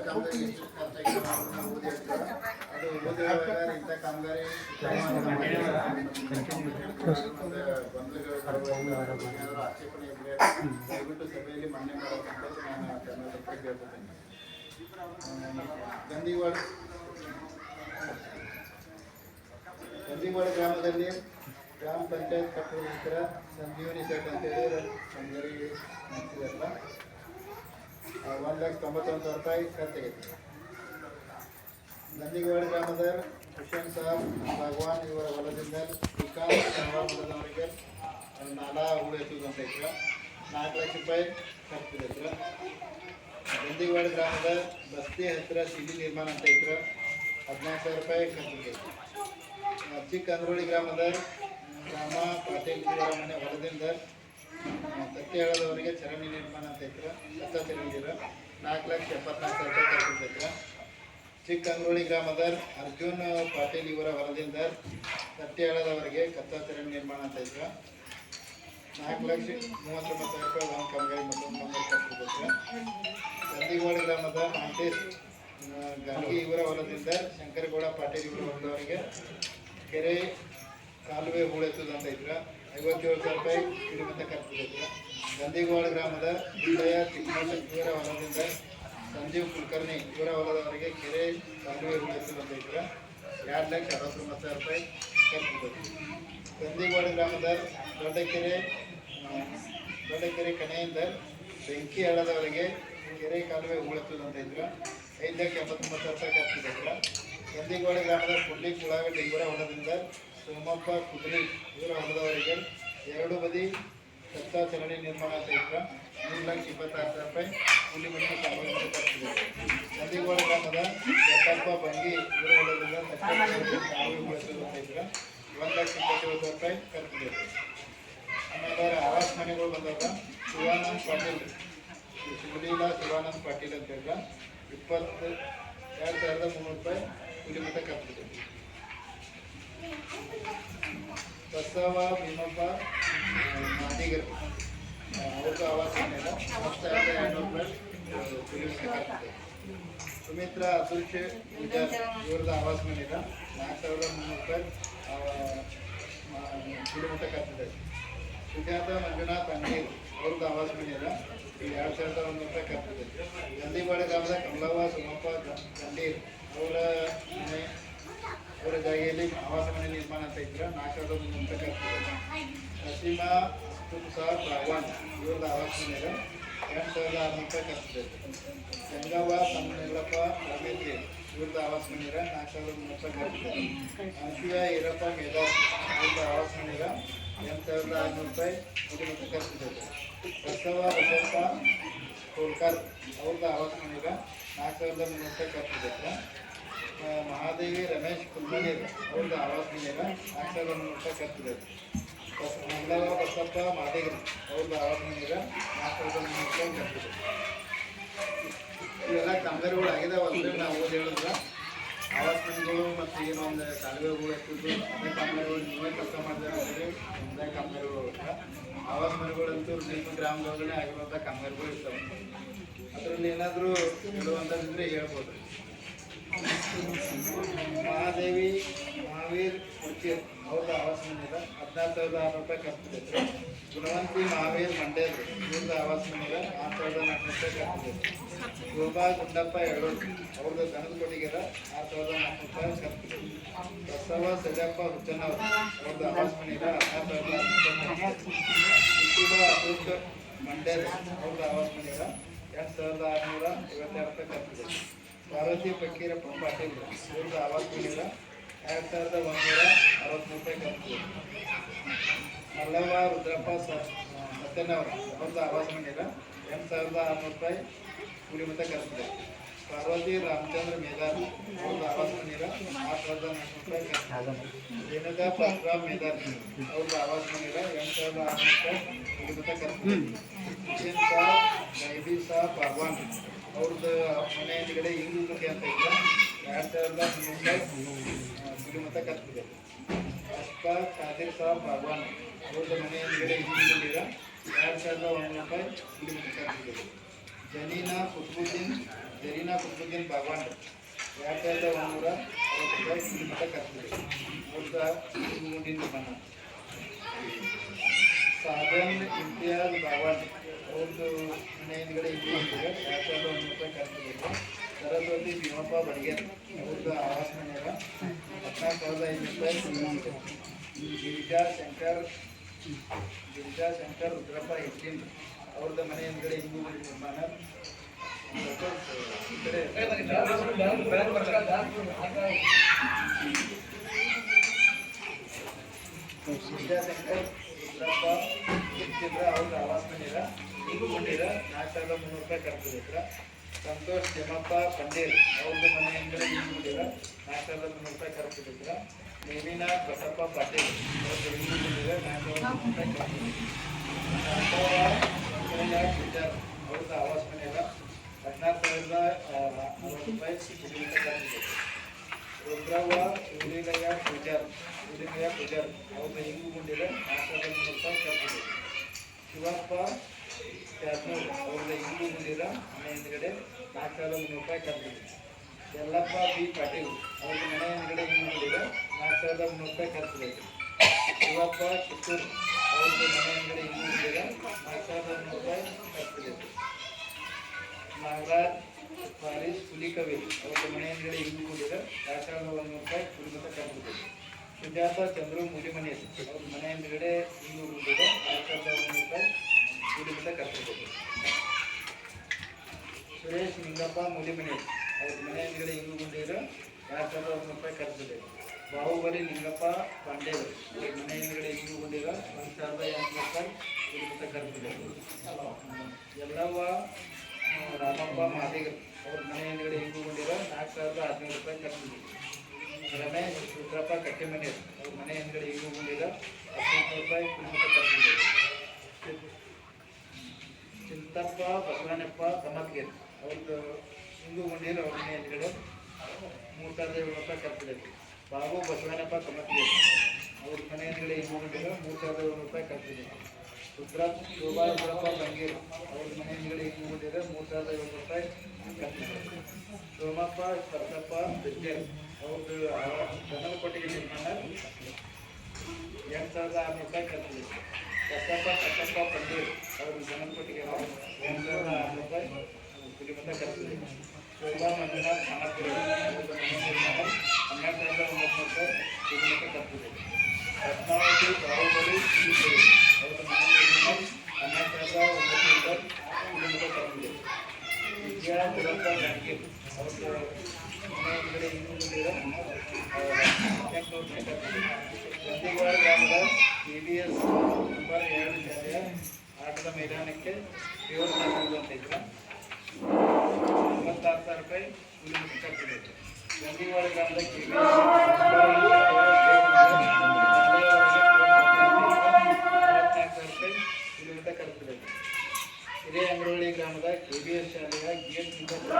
ಕಾಮಗಾರಿ ಎಷ್ಟು ಖರ್ಚಾಗಿದೆ ನಾವು ಓದಿ ಹೇಳ್ತೀವಿ. ಅದು ಓದಿ ಹೇಳುವಾಗ ಇಂಥ ಕಾಮಗಾರಿ ಗೊಂದಲಗಳು ಆಕ್ಷೇಪಣೆ ಇದ್ದರೆ ದಯವಿಟ್ಟು ಸಭೆಯಲ್ಲಿ ಮಾನ್ಯ ಮಾಡಬೇಕಂತ ನಾನು ಕರ್ನಾಟಕಕ್ಕೆ ಹೇಳ್ಕೊತೀನಿ. ಗಂದಿವಾಡ ಗ್ರಾಮದಲ್ಲಿ ಗ್ರಾಮ ಪಂಚಾಯತ್ ಕಟ್ಟಡೋಸ್ಕರ ಸಂಜೀವನಿ ಸೆಟ್ ಅಂತೇಳಿ ಕಾಮಗಾರಿ ನಡೆಸಿದಾರಲ್ಲ, 1,91,000 ರೂಪಾಯಿ ಖರ್ಚಾಗೈತೆ. ಗಂದಿಗೋಳ ಗ್ರಾಮದ ಹುಸೇನ್ ಸಾಬ್ ಭಗವಾನ್ ಇವರ ಹೊಲದಿಂದ ವಿಕಾಸ್ ಹೊಲದವರಿಗೆ ನಾಲಾ ಉಳಿಸುವುದು ಅಂತ ಐತ್ರ 4 ಲಕ್ಷ ರೂಪಾಯಿ ಖರ್ಚು ಐತ್ರ. ಗಂದಿಗೋಳ ಗ್ರಾಮದ ಬಸ್ತಿ ಹತ್ತಿರ ಸಿಡಿ ನಿರ್ಮಾಣ ಅಂತ ಐತ್ರ 14,000 ರೂಪಾಯಿ ಖರ್ಚು ಐತಿ. ಚಿಕ್ಕ ಅಂದ್ರೋಳಿ ಗ್ರಾಮದ ರಾಮ ಪಾಟೀಲ್ ಇವರ ಮನೆ ಹೊಲದಿಂದ ತತ್ತಿ ಹೇಳೋದವರಿಗೆ ಚರಂಡಿ ನಿರ್ಮಾಣ ಅಂತ ಐತ್ರ ಕಚ್ಚಾ ಚರಂಡಿರ 4,74,000 ರೂಪಾಯಿ ಖರ್ಚು ಐತ್ರ. ಚಿಕ್ಕ ಅಂದ್ರೋಳಿ ಗ್ರಾಮದ ಅರ್ಜುನ್ ಪಾಟೀಲ್ ಇವರ ಹೊಲದಿಂದ ತತ್ತಿ ಹೇಳೋದವರಿಗೆ ಕಚ್ಚಾ ಚರಂಡಿ ನಿರ್ಮಾಣ ಅಂತ ಐತ್ರ 4,39,000 ರೂಪಾಯಿ ಒಂದು ಕಾಮಗಾರಿ ಮತ್ತೊಂದು ಖರ್ಚು ಐತ್ರ. ಗಂದಿಗೋಳ ಗ್ರಾಮದ ಮಾಂಟೇಶ್ ಗಾಂಧಿ ಇವರ ಹೊಲದಿಂದ ಶಂಕರಗೌಡ ಪಾಟೀಲ್ ಇವರ ಹೊಲದವರಿಗೆ ಕೆರೆ ಕಾಲುವೆ ಹೂಳೆತ್ತುದಂತ ಐತ್ರ 57,000 ರೂಪಾಯಿ ಕಿಡಿಮತ್ತ ಖರ್ಚು ಐತ್ರ. ಗಂದಿಗೋಳ ಗ್ರಾಮದ ಬಿಳ್ಳಯ್ಯ ಚಿಕ್ಕಮಲ್ಲ ಇವರ ಹೊಲದಿಂದ ಸಂಜೀವ್ ಕುಲಕರ್ಣಿ ಇವರ ಹೊಲದವರಿಗೆ ಕೆರೆ ಕಾಲುವೆ ಹೂಳೆತ್ತುದಂತ ಐತ್ರ 2,69,000 ರೂಪಾಯಿ ಖರ್ಚು ಐತಿ. ಗಂದಿಗೋಳ ಗ್ರಾಮದ ದೊಡ್ಡಕೆರೆ ಕನೆಯಿಂದ ಬೆಂಕಿ ಹಳ್ಳದವರೆಗೆ ಕೆರೆ ಕಾಲುವೆ ಹೂಳೆತ್ತುದಂತ ಐತ್ರ 5,89,000 ರೂಪಾಯಿ ಖರ್ಚು ಐತ್ರ. ಗಂದಿಗೋಳ ಗ್ರಾಮದ ಪುಡ್ಲಿ ಉಳ್ಳಾಗಡ್ಡಿ ಇವರ ಹೊಲದಿಂದ ಸೋಮಪ್ಪ ಕುದ್ರಿ ಇವರ ಹೊಲದವರೆಗೆ 2 ಬದಿ ಕಚ್ಚಾ ಚರಂಡಿ ನಿರ್ಮಾಣ ಅಂತ ಐತ್ರ 3,26,000 ರೂಪಾಯಿ ಕೂಲಿ ಮಣ್ಣು ಸಾಗುವಳಿ ಖರ್ಚು. ಗಂದಿಗೋಳ ಗ್ರಾಮದ ದತ್ತಪ್ಪ ಬಂಗಿ ಇವರ ಹೊಲದಿಂದ ಕಾಲುವೆ ಬಳಸೋದು ಅಂತ ಐತ್ರ 1,27,000 ರೂಪಾಯಿ ಖರ್ಚು ಬೇಕು. ಆಮೇಲೆ ಆವಾಸ ಮನೆಗಳು ಬಂದಾಗ ಶಿವಾನಂದ್ ಪಾಟೀಲ್ ಶಿವಲೀಲಾ ಶಿವಾನಂದ್ ಪಾಟೀಲ್ ಅಂತ ಹೇಳಿದ್ರೆ 22,300 ರೂಪಾಯಿ ಕೂಲಿ ಮಟ್ಟ ಖರ್ಚು. ಬಸವ ಭೀಮಪ್ಪ ಮಾದಿಗರು ಅವ್ರದ್ದು ಆವಾಸ ಮನೆಯಲ್ಲ 10,200 ರೂಪಾಯಿ ಕೂಲಿ ಮಟ್ಟ ಖರ್ಚು. ಸುಮಿತ್ರಾ ಅತುಲ್ಶ್ ಪೂಜಾರ್ ಇವ್ರದ್ದು ಆವಾಸ ಮನೆಯಲ್ಲ 4,300 ರೂಪಾಯಿ ಕೂಲಿ ಮಟ್ಟ ಖರ್ಚು. ಸುಜಾತ ಮಂಜುನಾಥ್ ಅಂಗೀರ್ ಅವ್ರದ್ದು ಆವಾಸ ಮನೆಯಲ್ಲ 2,100 ರೂಪಾಯಿ ಖರ್ಚು. ಗಂದಿಗೋಳ ಗ್ರಾಮದ ಕಮಲವ್ವ ಸೋಮಪ್ಪ ಗಂಡೀರ್ ಅವರ ಜಾಗೆಯಲ್ಲಿ ಆವಾಸ ಮನೆ ನಿರ್ಮಾಣ ಅಂತ ಇದ್ರೆ 4,300 ರೂಪಾಯಿ ಖರ್ಚು. ನಸೀಮಾ ಸಾಬ್ ಭಗವಾನ್ ಇವ್ರದ್ದು ಆವಾಸ ಮನೆಯಲ್ಲ 2,600 ರೂಪಾಯಿ ಖರ್ಚು. ಗಂಗವ್ವ ತಮ್ಮನೆಗಳಪ್ಪ ರಮೇಶ್ರಿ ಇವ್ರದ್ದು ಆವಾಸ ಮನೆಯಲ್ಲ 4,300 ರೂಪಾಯಿ ಖರ್ಚು. ಅಂಶಿಯ ಈರಪ್ಪ ಮೇದಾರ್ ಇವ್ರದ್ದು ಆವಾಸ ಮನೆಯಲ್ಲ 8,600 ರೂಪಾಯಿ ಕುಟುಂಬಕ್ಕೆ ಖರ್ಚು. ಬಸವ ಬಸಪ್ಪ ಕೋಲ್ಕರ್ ಅವ್ರದ್ದು ಆವಾಸ ಮನೆಯಲ್ಲ 4,300 ರೂಪಾಯಿ ಖರ್ಚು. ಮಹಾದೇವಿ ರಮೇಶ್ ಕುಲ್ಮನೀರ್ ಅವ್ರದ್ದು ಆವಾಸ ಮನೆಯಲ್ಲ 4,300 ರೂಪಾಯಿ ಖರ್ಚು. ಮಂಗಳವ ಬಸಪ್ಪ ಮಾದೇಗಿರಿ ಅವ್ರದ್ದು ಆವಾಸ ಮನೆಯಲ್ಲ 4,300 ರೂಪಾಯಿ ಖರ್ಚು. ಇವೆಲ್ಲ ಕಾಮಗಾರಿಗಳು ಆಗಿದಾವೆ ಅಂದರೆ ನಾವು ಓದಿ ಹೇಳಿದ್ರೆ ಆವಾಸ ಮನೆಗಳು ಮತ್ತು ಏನೊಂದು ಕಾಲುವೆಗಳು ಎತ್ತಿದ್ದು ಅದೇ ಕಾಮಗಾರಿಗಳು ನೀವೇ ಕೆಲಸ ಮಾಡಿದ್ರೆ ಒಂದೇ ಕಾಮಗಾರಿಗಳು ಇರ್ತವೆ. ಆವಾಸ ಮನೆಗಳಂತೂ ನಿಮ್ಮ ಗ್ರಾಮಗಳಲ್ಲೇ ಆಗಿರುವಂಥ ಕಾಮಗಾರಿಗಳು ಇರ್ತವೆ. ಅದರಲ್ಲಿ ಏನಾದರೂ ಹೇಳುವಂಥದ್ದಿದ್ರೆ ಹೇಳ್ಬೋದು. ಮಹಾದೇವಿ ಮಹಾವೀರ್ ಕುರ್ಚೀರ್ ಅವ್ರದ್ದು ಆವಾಸ ಮನೆಯಲ್ಲ 14,600 ರೂಪಾಯಿ ಖರ್ಚು ಐತೆ. ಗುಣವಂತಿ ಮಹಾವೀರ್ ಮಂಡೇಲ್ ಇವ್ರದ್ದು ಆವಾಸ ಮನೆಯಲ್ಲ 4,400 ರೂಪಾಯಿ ಖರ್ಚು ಐತೆ. ಶೋಭಾ ಗುಂಡಪ್ಪ ಯಳೂರು ಅವ್ರದ್ದು ದನದ ಕೊಟ್ಟಿಗೆಲ್ಲ 4,400 ರೂಪಾಯಿ ಖರ್ಚು. ಬಸವ ಸಜಪ್ಪ ಹುಚ್ಚನವ್ರು ಅವ್ರದ್ದು ಆವಾಸ ಮನೆಯಲ್ಲ 16,400 ರೂಪಾಯಿ. ಕುಟುಂಬ ಅತೃಪ್ತ ಮಂಡೇಲ್ ಅವ್ರದ್ದು ಆವಾಸ ಮನೆಯಲ್ಲ 2,652 ರೂಪಾಯಿ ಖರ್ಚು. ಪಾರ್ವತಿ ಫಕೀರಪ್ಪ ಪಾಟೀಲ್ ಇವ್ರದ್ದು ಆವಾಸ ಮನೆಯಲ್ಲ 2,163 ರೂಪಾಯಿ ಖರ್ಚು. ಮಲ್ಲವ್ವ ರುದ್ರಪ್ಪ ಸತ್ಯನವರ ಅವ್ರದ್ದು ಆವಾಸ ಮನೆಯಲ್ಲ 8,600 ರೂಪಾಯಿ ಕೂಲಿ ಮಟ್ಟ ಖರ್ಚು. ಪಾರ್ವತಿ ರಾಮಚಂದ್ರ ಮೇದಾರ್ ಅವ್ರದ್ದು ಆವಾಸ ಮನೆಯಲ್ಲ 4,400 ರೂಪಾಯಿ ಖರ್ಚು. ರೇಣುಕಾ ಪರಶುರಾಮ್ ಮೇದಾರ್ ಅವ್ರದ್ದು ಆವಾಸ ಮನೆಯಲ್ಲ 8,600 ರೂಪಾಯಿ ಕೂಲಿ ಮಟ್ಟ ಖರ್ಚು. ಹುಸೇನ್ ಸಾಬ್ ಗೈಬಿ ಸಾಬ್ ಭಗವಾನ್ ಅವ್ರದ್ದು ಮನೆ ಹಿಂದ್ಗಡೆ ಹಿಂದುಗಡೆ ಅಂತ ಇಲ್ಲ 2,300 ರೂಪಾಯಿ ಕೂಲಿ ಮಟ್ಟ ಖರ್ಚು. ಅಷ್ಟ ಖಾದಿರ್ ಸಾಬ್ ಭಗವಾನ್ ಅವ್ರದ್ದು ಮನೆ ಹಿಂದ್ಗಡೆ ಹಿಂದುಗಡೆ 2,100 ರೂಪಾಯಿ ಕೂಲಿ ಮಟ್ಟ ಖರ್ಚು. ಜನೀನಾ ಕುತುಬುದ್ದೀನ್ ಜರೀನಾ ಕುತುಬುದ್ದೀನ್ ಬಾಗವಾನ್ 2160 ರೂಪಾಯಿ ಕೂಲಿ ಮಟ್ಟ ಖರ್ಚಿದೆ. ಅವ್ರದ ಗುಂಡಿ ನಿರ್ಮಾಣ. ಸಾಧನ್ ಇಮ್ತಿಯಾಜ್ ಬಾಗವಾನ್ ಅವ್ರದ್ದು ಮನೆ ಹಿಂದ್ಗಡೆ 2100 ರೂಪಾಯಿ ಖರ್ಚಿದೆ. ಸರಸ್ವತಿ ಭೀಮಪ್ಪ ಬಡಗೇರ್ ಅವ್ರದ್ದು ಆವಾಸ ಮನೆಯಾಗ 14,500 ರೂಪಾಯಿ ಸಿಗುತ್ತೆ. ಗಿರಿಜಾ ಶಂಕರ್ ರುದ್ರಪ್ಪ ಹೆಚ್ಚಿನ ಅವ್ರದ್ದು ಮನೆ ಹಿಂದ್ಗಡೆ ನಿರ್ಮಾಣ. ವಿದ್ಯಾಶಂಕರ್ ರುದ್ರಪ್ಪ ಹೆಚ್ಚಿದ್ರ ಅವ್ರದ್ದು ಆವಾಸ ಮನೆಯಾಗ ಹಿಂಗುಗೊಂಡಿರ 4,300 ರೂಪಾಯಿ ಖರ್ಚಿದೆ. ಸಂತೋಷ್ ಜಮಪ್ಪ ಪಂಡೇರ್ ಅವ್ರದ್ದು ಮನೆ ಹಿಂದ್ಗಡೆ ಹಿಂಗುಗೊಂಡಿರ 4,300 ರೂಪಾಯಿ ಖರ್ಚಿದೆ. ನೇಮಿನಾಥ್ ಬಸಪ್ಪ ಪಾಟೀಲ್ ಅವ್ರದ್ದು ಹಿಂಗುಗೊಂಡಿರ 4,300 ರೂಪಾಯಿ ಖರ್ಚಿದೆ. ಪೂಜಾರ್ ಅವ್ರದ್ದು ಆವಾಸ ಮನೆಯಾಗ 16,060 ರೂಪಾಯಿ ಕುಟುಂಬ ಖರ್ಚಿದೆ. ರುದ್ರವ್ವ ಉಲಿಲಯ್ಯ ಪೂಜಾರ್ ಅವ್ರದ್ದು ಹಿಂಗುಗೊಂಡಿರ 4,300 ರೂಪಾಯಿ ಖರ್ಚಿದೆ. ಶಿವಪ್ಪ ತ್ಯಾಜ್ನೂರ್ ಅವ್ರದ್ದು ಹಿಂಗುಗೊಂಡಿರ ಮನೆ ಹಿಂದ್ಗಡೆ 4,300 ರೂಪಾಯಿ ಖರ್ಚಿದೆ. ಯಲ್ಲಪ್ಪ ಬಿ ಪಾಟೀಲ್ ಅವ್ರದ್ದು ಮನೆ ಹಿಂದ್ಗಡೆ ಹಿಂಗುಗೊಂಡಿರ 4,300 ರೂಪಾಯಿ ಖರ್ಚಿದೆ. ಶಿವಪ್ಪ ಕಿತ್ತೂರ್ ಅವ್ರದ್ದು ಮನೆ ಹಿಂದ್ಗಡೆ ಹಿಂಗುಗೊಂಡಿರ 4,300 ರೂಪಾಯಿ ಖರ್ಚಿದೆ. ನಾಗರಾಜ್ ಫಾರೀಸ್ ಹುಲಿಕವಿ ಅವ್ರದ್ದು ಮನೆ ಹಿಂದ್ಗಡೆ ಹಿಂಗುಗೊಂಡಿರ 4,100 ರೂಪಾಯಿ ಕುಟುಂಬ ಖರ್ಚಿದೆ. ಸುಜಾತ ಚಂದ್ರು ಮೂಲಿಮನೆ ಅವ್ರ ಮನೆ ಹಿಂದ್ಗಡೆ ಹಿಂಗುಗೊಂಡಿರ 4,100 ರೂಪಾಯಿ ಕುಟುಂಬ ಖರ್ಚಿದೆ. ಸುರೇಶ್ ನಿಂಗಪ್ಪ ಮೂಲಿಮನೆ ಅವ್ರ ಮನೆ ಹಿಂದ್ಗಡೆ ಹಿಂಗುಗೊಂಡಿರ 4,100 ರೂಪಾಯಿ ಖರ್ಚಿದೆ. ಬಾಹುಬಲಿ ನಿಂಗಪ್ಪ ಪಾಂಡೇರ್ ಅವ್ರ ಮನೆ ಹಿಂದ್ಗಡೆ ಹಿಂಗುಗೊಂಡಿರ 1,800 ರೂಪಾಯಿ ಕುಟುಂಬ ಖರ್ಚಿದೆ. ಎಲ್ಲವ್ವ ರಾಮಪ್ಪ ಮಾದಿಗರ್ ಅವ್ರ ಮನೆ ಹಿಂದ್ಗಡೆ ಹಿಂಗುಗೊಂಡಿರ 4,1500 ರೂಪಾಯಿ ಖರ್ಚಿದೆ. ರಮೇಶ್ ರುದ್ರಪ್ಪ ಕಟ್ಟಿಮನೆ ಅವ್ರ ಮನೆ ಹಿಂದ್ಗಡೆ ಹಿಂಗುಗೊಂಡಿರ 1,800 ರೂಪಾಯಿ ಕುಟುಂಬ ಖರ್ಚಿದೆ. ಚಿಂತಪ್ಪ ಬಸವನಪ್ಪ ಕಮತ್ಗೇರ್ ಅವ್ರದ್ದು ಹಿಂಗುಗೊಂಡಿರ ಅವ್ರ ಮನೆ ಹಿಂದ್ಗಡೆ 3,700 ರೂಪಾಯಿ ಖರ್ಚಿದೆ. ಬಾಬು ಬಸವನಪ್ಪ ಕಮತ್ಗೇರ್ ಅವ್ರ ಮನೆ ಹಿಂದ್ಗಡೆ ಹಿಂಗುಗೊಂಡಿರ 3,700 ರೂಪಾಯಿ ಖರ್ಚಿದೆ. ಶೋಭಾ ರುದ್ರಪ್ಪ ಬಂಗೇರ್ ಅವ್ರ ಮನೆ ಹಿಂದ್ಗಡೆ ಹಿಂಗುಗೊಂಡಿರ 3,700 ರೂಪಾಯಿ ಖರ್ಚಿದೆ. ಸೋಮಪ್ಪ ಸರಸಪ್ಪ ಬಿಜ್ಜೇರ್ ಅವ್ರದ್ದು ಜನರ ಕೊಟ್ಟಿಗೆ ನಿರ್ಮಾಣ 8,600 ರೂಪಾಯಿ ಖರ್ಚಿದೆ. ಕಟ್ಟಪ್ಪ ಪಂಡೀರ್ ಅವ್ರ ಜನರ ಕೊಟ್ಟಿಗೆ 8,600 ರೂಪಾಯಿ ಕುಟುಂಬ ಖರ್ಚಿದೆ. ಶೋಭಾ ಮಂಜುನಾಥ್ ಖಾನಾಪುರ ಅವ್ರದ್ದು ಮನೆ ನಿರ್ಮಾಣ 12,900 ರೂಪಾಯಿ ಕುಟುಂಬ ಖರ್ಚಿದೆ. ರತ್ನಾವತಿ ಬಾಹುಬಲಿ ಅವ್ರದ್ದು ಮನೆ ನಿರ್ಮಾಣ 12,900 ರೂಪಾಯಿ ಕುಟುಂಬ ಖರ್ಚಿದೆ. ವಿಜಯ ಗುರಪ್ಪ ಜಾನಗೀರ್ ಅವ್ರದ್ದು ಮನೆ ಹಿಂದ್ಗಡೆ ಹಿಂಗುಗೊಂಡಿರ 800 ರೂಪಾಯಿ ಖರ್ಚಿದೆ. ಗಂದಿಗವಾಡ ಗ್ರಾಮದ KBS ನಂಬರ್ 2 ಶಾಲೆಯ ಆಟದ ಮೈದಾನಕ್ಕೆ ದೇವರು ಹಾಕುವುದು ಅಂತ ಇದ್ರೆ 56,000 ರೂಪಾಯಿ ಕುಟುಂಬ ಖರ್ಚಿದೆ. ಗಂದಿಗವಾಡ ಗ್ರಾಮದ KBS ರೂಪಾಯಿ ಕುಟುಂಬ ಖರ್ಚಿದೆ. ಹಿರೇಅಂಗರಹಳ್ಳಿ ಗ್ರಾಮದ KBS ಶಾಲೆಯ ಗೇಟ್ ಖರ್ಚಿದೆ.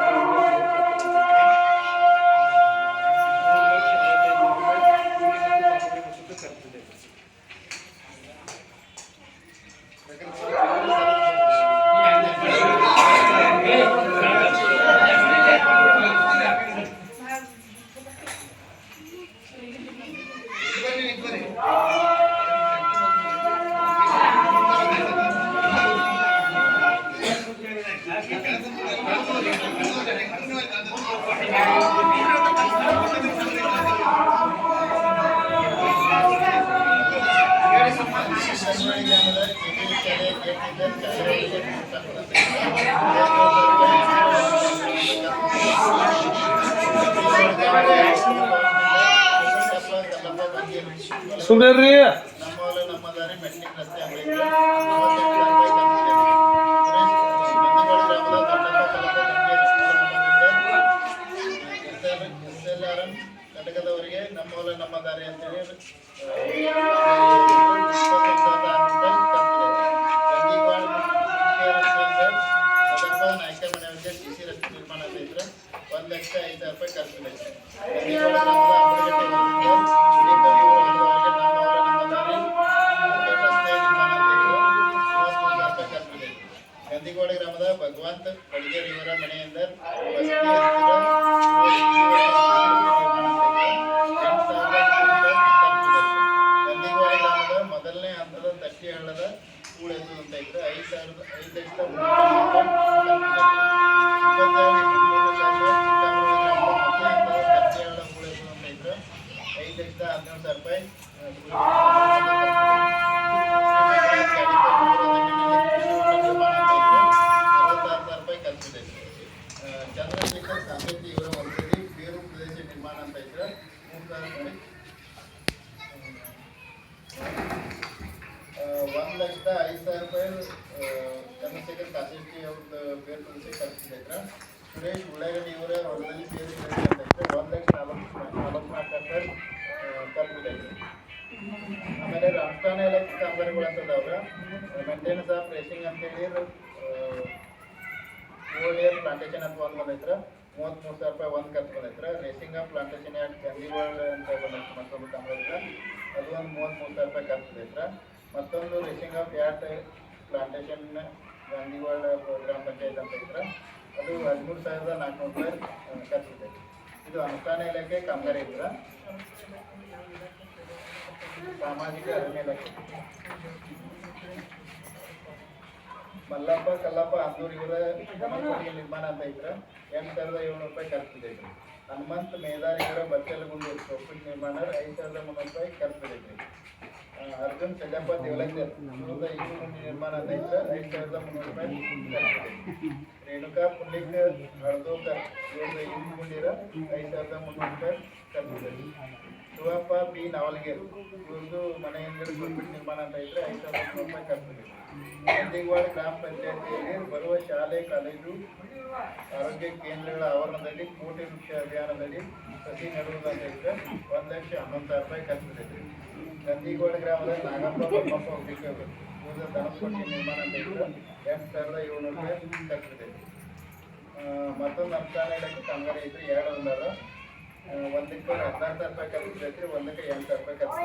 ಸುಮ್ರಿ ನಮ್ಮ ದಾರಿ ಮೆಟ್ನಿಕ್ ರಸ್ತೆ ಘಟಕದವರಿಗೆ ನಮ್ಮ ಹೊಲ ನಮ್ಮ ದಾರಿ ಅಂತೇಳಿ 25,000 ನಾಯ್ಕ ಮನೆಯವರಿಗೆ CC ರಸ್ತೆ ನಿರ್ಮಾಣ ಇದ್ರೆ 1,05,000 ರೂಪಾಯಿ ಖರ್ಚಿದೆ. ಗಂದಿಗೋಡೆ ಗ್ರಾಮದ ಭಗವಾನ್ ಕಾಮತ್ ಬಡಿಗೇರ್ ಇವರ ಮನೆಯಿಂದ ನಂದಿಗೋಳ ಗ್ರಾಮದ ಮೊದಲನೇ ಹಂತದ ತಟ್ಟಿ ಹಳ್ಳದ ಕೂಳು ಎತ್ತುವಂತ ಇದ್ರು 5,500,000 ರೂಪಾಯಿ ಚಂದ್ರಶೇಖರ್ ಸಂಗತಿ ಇವರ ಹೊರಗಡೆ ಬೇರು ಪ್ರದೇಶ ನಿರ್ಮಾಣ ಅಂತ ಇದ್ರೆ 3,000 ರೂಪಾಯಿ 1,05,000 ರೂಪಾಯಿ ಚಂದ್ರಶೇಖರ್ ಕಾಸೆಟ್ಟಿ ಅವ್ರದ್ದು ಬೇರು ಪ್ರದೇಶ ಖರ್ಚಿದ್ರೆ ಸುರೇಶ್ ಉಳ್ಳಾಗಡ್ಡಿ ಇವರ ಹೊರದಲ್ಲಿ ಬೇರು ಪ್ರದೇಶ ಅಂತ ಇದ್ರೆ 1,44,000 ಖರ್ಚಿದೆ. ಆಮೇಲೆ ರಾಷ್ಟ್ರಾನ ಇಲಾಖೆ ಕಾಮಗಾರಿಗಳು ಅಂತದವ್ರ ಮೇಂಟೆನೆನ್ಸ್ ಆಫ್ ರೇಸಿಂಗ್ ಅಂತೇಳಿ ಓಡಿಯರ್ ಪ್ಲಾಂಟೇಶನ್ ಅಂತ ಒಂದು ಬಂದೈತ್ರ 33,000 ರೂಪಾಯಿ ಒಂದು ಖರ್ಚು ಬಂದೈತ್ರ. ರೇಸಿಂಗ್ ಆಫ್ ಪ್ಲಾಂಟೇಶನ್ ಆ್ಯಟ್ ಗಂದಿಗೋಳ ಅಂತ ಬಂದೈತೆ ಮತ್ತೊಂದು ಕಾಮಗಾರಿತ್ರ ಅದು ಒಂದು 33,000 ರೂಪಾಯಿ ಖರ್ಚು ಬಂದೈತ್ರ. ಮತ್ತೊಂದು ರೇಸಿಂಗ್ ಆಫ್ ಯಾಟ್ ಪ್ಲಾಂಟೇಶನ್ ಗಂದಿಗೋಳ ಗ್ರಾಮ ಪಂಚಾಯತ್ ಅಂತ ಇದ್ರ ಅದು 13,400 ರೂಪಾಯಿ ಖರ್ಚು ಬಂದೈತೆ. ಇದು ಅನುಷ್ಠಾನ ಇಲಾಖೆ ಕಾಮಗಾರಿ ಇದ್ರ. ಸಾಮಾಜಿಕ ಅರಣ್ಯ ಇಲಾಖೆ ಮಲ್ಲಪ್ಪ ಕಲ್ಲಪ್ಪ ಅಂದೂರು ಇವರ ನಿರ್ಮಾಣ ಅಂತ ಇದ್ರ 8,700 ರೂಪಾಯಿ ಖರ್ಚು ಬಿದ್ದೈತ್ರಿ. ಹನುಮಂತ್ ಮೇದಾರ್ ಇವರ ಬಚ್ಚಲಗುಂಡಿ ಸೊಪ್ಪಿನ ನಿರ್ಮಾಣ 5,300 ರೂಪಾಯಿ ಖರ್ಚು ಬಿದ್ದೈತ್ರಿ. ಅರ್ಜುನ್ ಸಜಪ್ಪ ದೇವಲಂಗರ್ ಇವ್ರದ ಈಗುಂಡಿ ನಿರ್ಮಾಣ ಅಂತ ಇದ್ರ 5,300 ರೂಪಾಯಿ ಖರ್ಚು ಬಿದ್ದೈತ್ರಿ. ರೇಣುಕಾ ಪುಂಡಿಕ್ ಹಳದೋಕರ್ ಇವ್ರದ ಈಗುಂಡಿರ 5,300 ರೂಪಾಯಿ ಖರ್ಚು ಬಿದ್ದೈತ್ರಿ. ಶಿವಪ್ಪ ಬಿ ನಾವಲ್ಗೇರ್ ಇವ್ರದ್ದು ಮನೆಯಿಂದ ಸೊಪ್ಪಿನ ನಿರ್ಮಾಣ ಅಂತ ಇದ್ರೆ 5,300 ರೂಪಾಯಿ ಖರ್ಚು ಬಿದ್ದೈತ್ರಿ. ನಂದಿಗೋಳ ಗ್ರಾಮ ಪಂಚಾಯತಿಯಲ್ಲಿ ಬರುವ ಶಾಲೆ ಕಾಲೇಜು ಆರೋಗ್ಯ ಕೇಂದ್ರಗಳ ಆವರಣದಲ್ಲಿ ಕೋಟಿ ವೃಕ್ಷ ಅಭಿಯಾನದಲ್ಲಿ ಸಸಿ ನೆಡುವುದಂತ ಇದ್ರೆ 1,11,000 ರೂಪಾಯಿ ಖರ್ಚು ಬಿದ್ದೈತ್ರಿ. ನಂದಿಗೋಳ ಗ್ರಾಮದ ನಾಗಪ್ಪ ಬೊಮ್ಮಪ್ಪ ಹುಡುಕಿ ಇವ್ರದ ಧನಸ್ಪಟ್ಟಿ ನಿರ್ಮಾಣ ಅಂತ ಇದ್ರೆ 8,700 ರೂಪಾಯಿ ಖರ್ಚು ಬಿದ್ದೈತ್ರಿ. ಮತ್ತೊಂದು ಅನುಷ್ಠಾನ ಇಲಾಖೆ ಕಾಮಗಾರಿ ಐತ್ರಿ 2 ಒಂದಾರ ಒಂದಕ್ಕೆ 16,000 ರೂಪಾಯಿ ಖರ್ಚು ಬಿದ್ದೈತ್ರಿ. ಒಂದಕ್ಕೆ 8,000 ರೂಪಾಯಿ ಖರ್ಚು.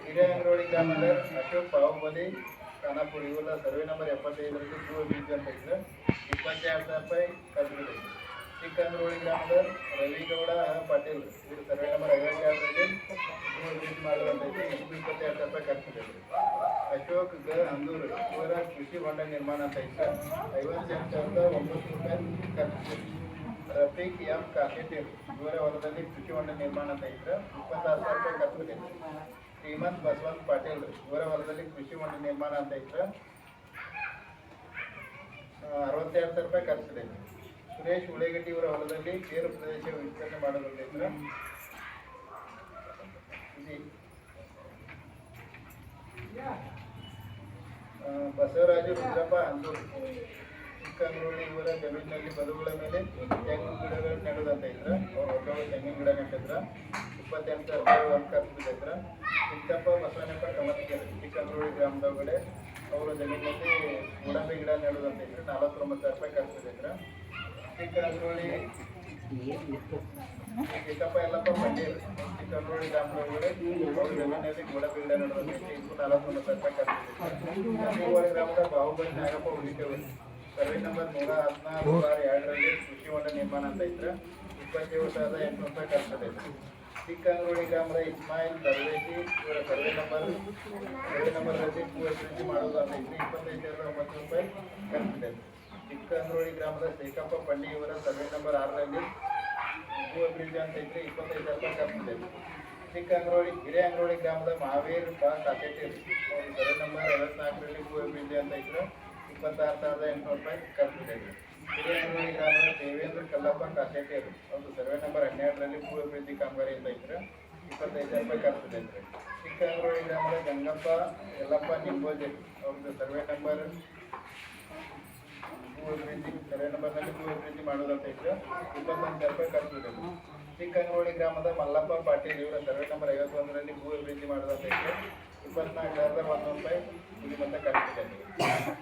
ಹಿರೇಅಂಗನವಾಡಿ ಗ್ರಾಮದ ಅಶೋಕ್ ಬಾಹುಬಲಿ ಖಾನಾಪುರ ಇವ್ರದ ಸರ್ವೆ ನಂಬರ್ 75ರಲ್ಲಿ ಭೂ ಅಭಿವೃದ್ಧಿ ಅಂತ ಇದ್ರೆ 22,000 ರೂಪಾಯಿ ಖರ್ಚು ಬಿದ್ದೈತಿ. ಚಿಕ್ಕಂದ್ರೋಳಿ ಗ್ರಾಮದ ರವಿಗೌಡ ಪಾಟೀಲ್ ಇವರು ಸರ್ವೆ ನಂಬರ್ 52ರಲ್ಲಿ ಭೂ ಅಭಿವೃದ್ಧಿ ಮಾಡುವಂತೈತಿ 22,000 ರೂಪಾಯಿ ಖರ್ಚು ಬಿದ್ದೈತಿ. ಅಶೋಕ್ ಗ ಅಂದೂರು ಇವರ ಕೃಷಿ ಹೊಂಡ ನಿರ್ಮಾಣ ಅಂತ ಇದ್ರೆ 58,900 ರೂಪಾಯಿ ಖರ್ಚು ಬಿದ್ದೈತಿ. ರಫೀಕ್ ಎಂ ಕಾಸೆಟೇರ್ ಇವರ ಹೊಲದಲ್ಲಿ ಕೃಷಿ ಹೊಂಡ ನಿರ್ಮಾಣ ಅಂತ ಇದ್ರೆ 26,000 ರೂಪಾಯಿ ಖರ್ಚು ಬಿದ್ದೈತಿ. ಶ್ರೀಮಂತ್ ಬಸವಂತ್ ಪಾಟೀಲ್ ಇವರ ಹೊಲದಲ್ಲಿ ಕೃಷಿ ಹೊಂಡ ನಿರ್ಮಾಣ ಅಂತ ಇದ್ರೆ 62,000 ರೂಪಾಯಿ ಖರ್ಚು ಬಿದ್ದೈತಿ. ಸುರೇಶ್ ಉಳ್ಳೇಗಡ್ಡಿ ಇವರ ಹೊಲದಲ್ಲಿ ಬೇರು ಪ್ರದೇಶ ವಿಸ್ತರಣೆ ಮಾಡೋದಂತ ಬಸವರಾಜು ರುದ್ರಪ್ಪ ಅಂದೂರು ಚಿಕ್ಕಂಗ್ರೋಳಿ ಇವರ ಜಮೀನಿನಲ್ಲಿ ಬದುಗಳ ಮೇಲೆ ತೆಂಗಿನ ಗಿಡಗಳು ನೆಡೋದಂತ ಇದ್ರೆ ಅವ್ರ ಒಬ್ಬರು ತೆಂಗಿನ ಗಿಡ ನೆಟ್ಟಿದ್ರ 28,000 ರೂಪಾಯಿ ಒಂದು ಖರ್ಚು ಬಿದ್ದೈತ್ರ. ಚಿಕ್ಕಪ್ಪ ಬಸವನಪ್ಪ ಕಮತಿಗೆರೆ ಚಿಕ್ಕಂಗ್ರೋಳಿ ಗ್ರಾಮದೊಳಗಡೆ ಅವರ ಜಮೀನಲ್ಲಿ ಗೋಡಂಬಿ ಗಿಡ ನೆಡೋದಂತ ಇದ್ರೆ 49,000 ರೂಪಾಯಿ ಖರ್ಚು ಬಿದ್ದೈತ್ರ. ಚಿಕ್ಕಂಗ್ರೋಳಿ ಚಿಕ್ಕಪ್ಪ ಎಲ್ಲಪ್ಪ ಪಂಡೇರ್ ಚಿಕ್ಕಂಗ್ರೋಳಿ ಗ್ರಾಮದೊಳಗಡೆ ಅವ್ರ ಜಮೀನಲ್ಲಿ ಗೋಡಂಬಿ ಗಿಡ ನೆಡೋದಂತ ಇದ್ರೆ 49,000 ರೂಪಾಯಿ ಖರ್ಚು ಬಿದ್ದೈತ್ರ. ನಂದಿಗೋಳ ಗ್ರಾಮದ ಬಾಹುಬಲಿ ನಾಗಪ್ಪ ಹುಡುಕೇವರು ಸರ್ವೆ ನಂಬರ್ 116/2ರಲ್ಲಿ ಕೃಷಿ ಹೊಂಡ ನಿರ್ಮಾಣ ಅಂತ ಇದ್ರೆ 27,800 ರೂಪಾಯಿ ಖರ್ಚು ಬಿದ್ದೈತಿ. ಚಿಕ್ಕಂಗ್ರೋಳಿ ಗ್ರಾಮದ ಇಸ್ಮಾಯಿಲ್ ದರ್ವೇಶಿ ಇವರ ಸರ್ವೆ ನಂಬರ್ನಲ್ಲಿ ಭೂ ಅಭಿವೃದ್ಧಿ ಮಾಡುವುದಂತ ಇದ್ರೆ 25,900 ರೂಪಾಯಿ ಖರ್ಚು ಬಿದ್ದೈತಿ. ಚಿಕ್ಕಂಗ್ರೋಳಿ ಗ್ರಾಮದ ಶೇಖಪ್ಪ ಪಂಡಿ ಇವರ ಸರ್ವೆ ನಂಬರ್ 6ರಲ್ಲಿ ಭೂ ಅಭಿವೃದ್ಧಿ ಅಂತ ಇದ್ರೆ 25,000 ರೂಪಾಯಿ ಖರ್ಚು ಬಿದ್ದೈತಿ. ಚಿಕ್ಕಂಗ್ರೋಳಿ ಹಿರೇಅಂಗನವಾಡಿ ಗ್ರಾಮದ ಮಹಾವೀರ್ ಬಾ ಕಾಸೆಟೇರ್ ಅವ್ರ ಸರ್ವೆ ನಂಬರ್ 54ರಲ್ಲಿ ಭೂ ಅಭಿವೃದ್ಧಿ ಅಂತ ಇದ್ರೆ 26,800 ರೂಪಾಯಿ ಖರ್ಚು ಬಿದ್ದೈತಿ. ಹಿರೇಅಂಗನವಾಡಿ ಗ್ರಾಮದ ದೇವೇಂದ್ರ ಕಲ್ಲಪ್ಪ ಕಾಸೆಟೇರ್ ಅವ್ರದ್ದು ಸರ್ವೆ ನಂಬರ್ 12ರಲ್ಲಿ ಭೂ ಅಭಿವೃದ್ಧಿ ಕಾಮಗಾರಿ ಅಂತ ಇದ್ರೆ 25,000 ರೂಪಾಯಿ ಖರ್ಚು ಬಿದ್ದೈತಿ. ಚಿಕ್ಕಂಗ್ರೋಳಿ ಗ್ರಾಮದ ಗಂಗಪ್ಪ ಯಲ್ಲಪ್ಪ ನಿಂಬೋಜೆ ಅವ್ರದ್ದು ಸರ್ವೆ ನಂಬರ್ನಲ್ಲಿ ಭೂ ಅಭಿವೃದ್ಧಿ ಮಾಡೋದಂತ ಇದ್ರೆ 21,000 ರೂಪಾಯಿ ಖರ್ಚು ಬಿದ್ದೈತಿ. ಚಿಕ್ಕಂಗ್ರೋಳಿ ಗ್ರಾಮದ ಮಲ್ಲಪ್ಪ ಪಾಟೀಲ್ ಇವರ ಸರ್ವೆ ನಂಬರ್ 51ರಲ್ಲಿ ಭೂ ಅಭಿವೃದ್ಧಿ ಮಾಡೋದಂತ ಇದ್ರೆ 24,100 ರೂಪಾಯಿ ಇಲ್ಲಿ ಮತ್ತೆ ಖರ್ಚು ಬಿದ್ದೈತಿ.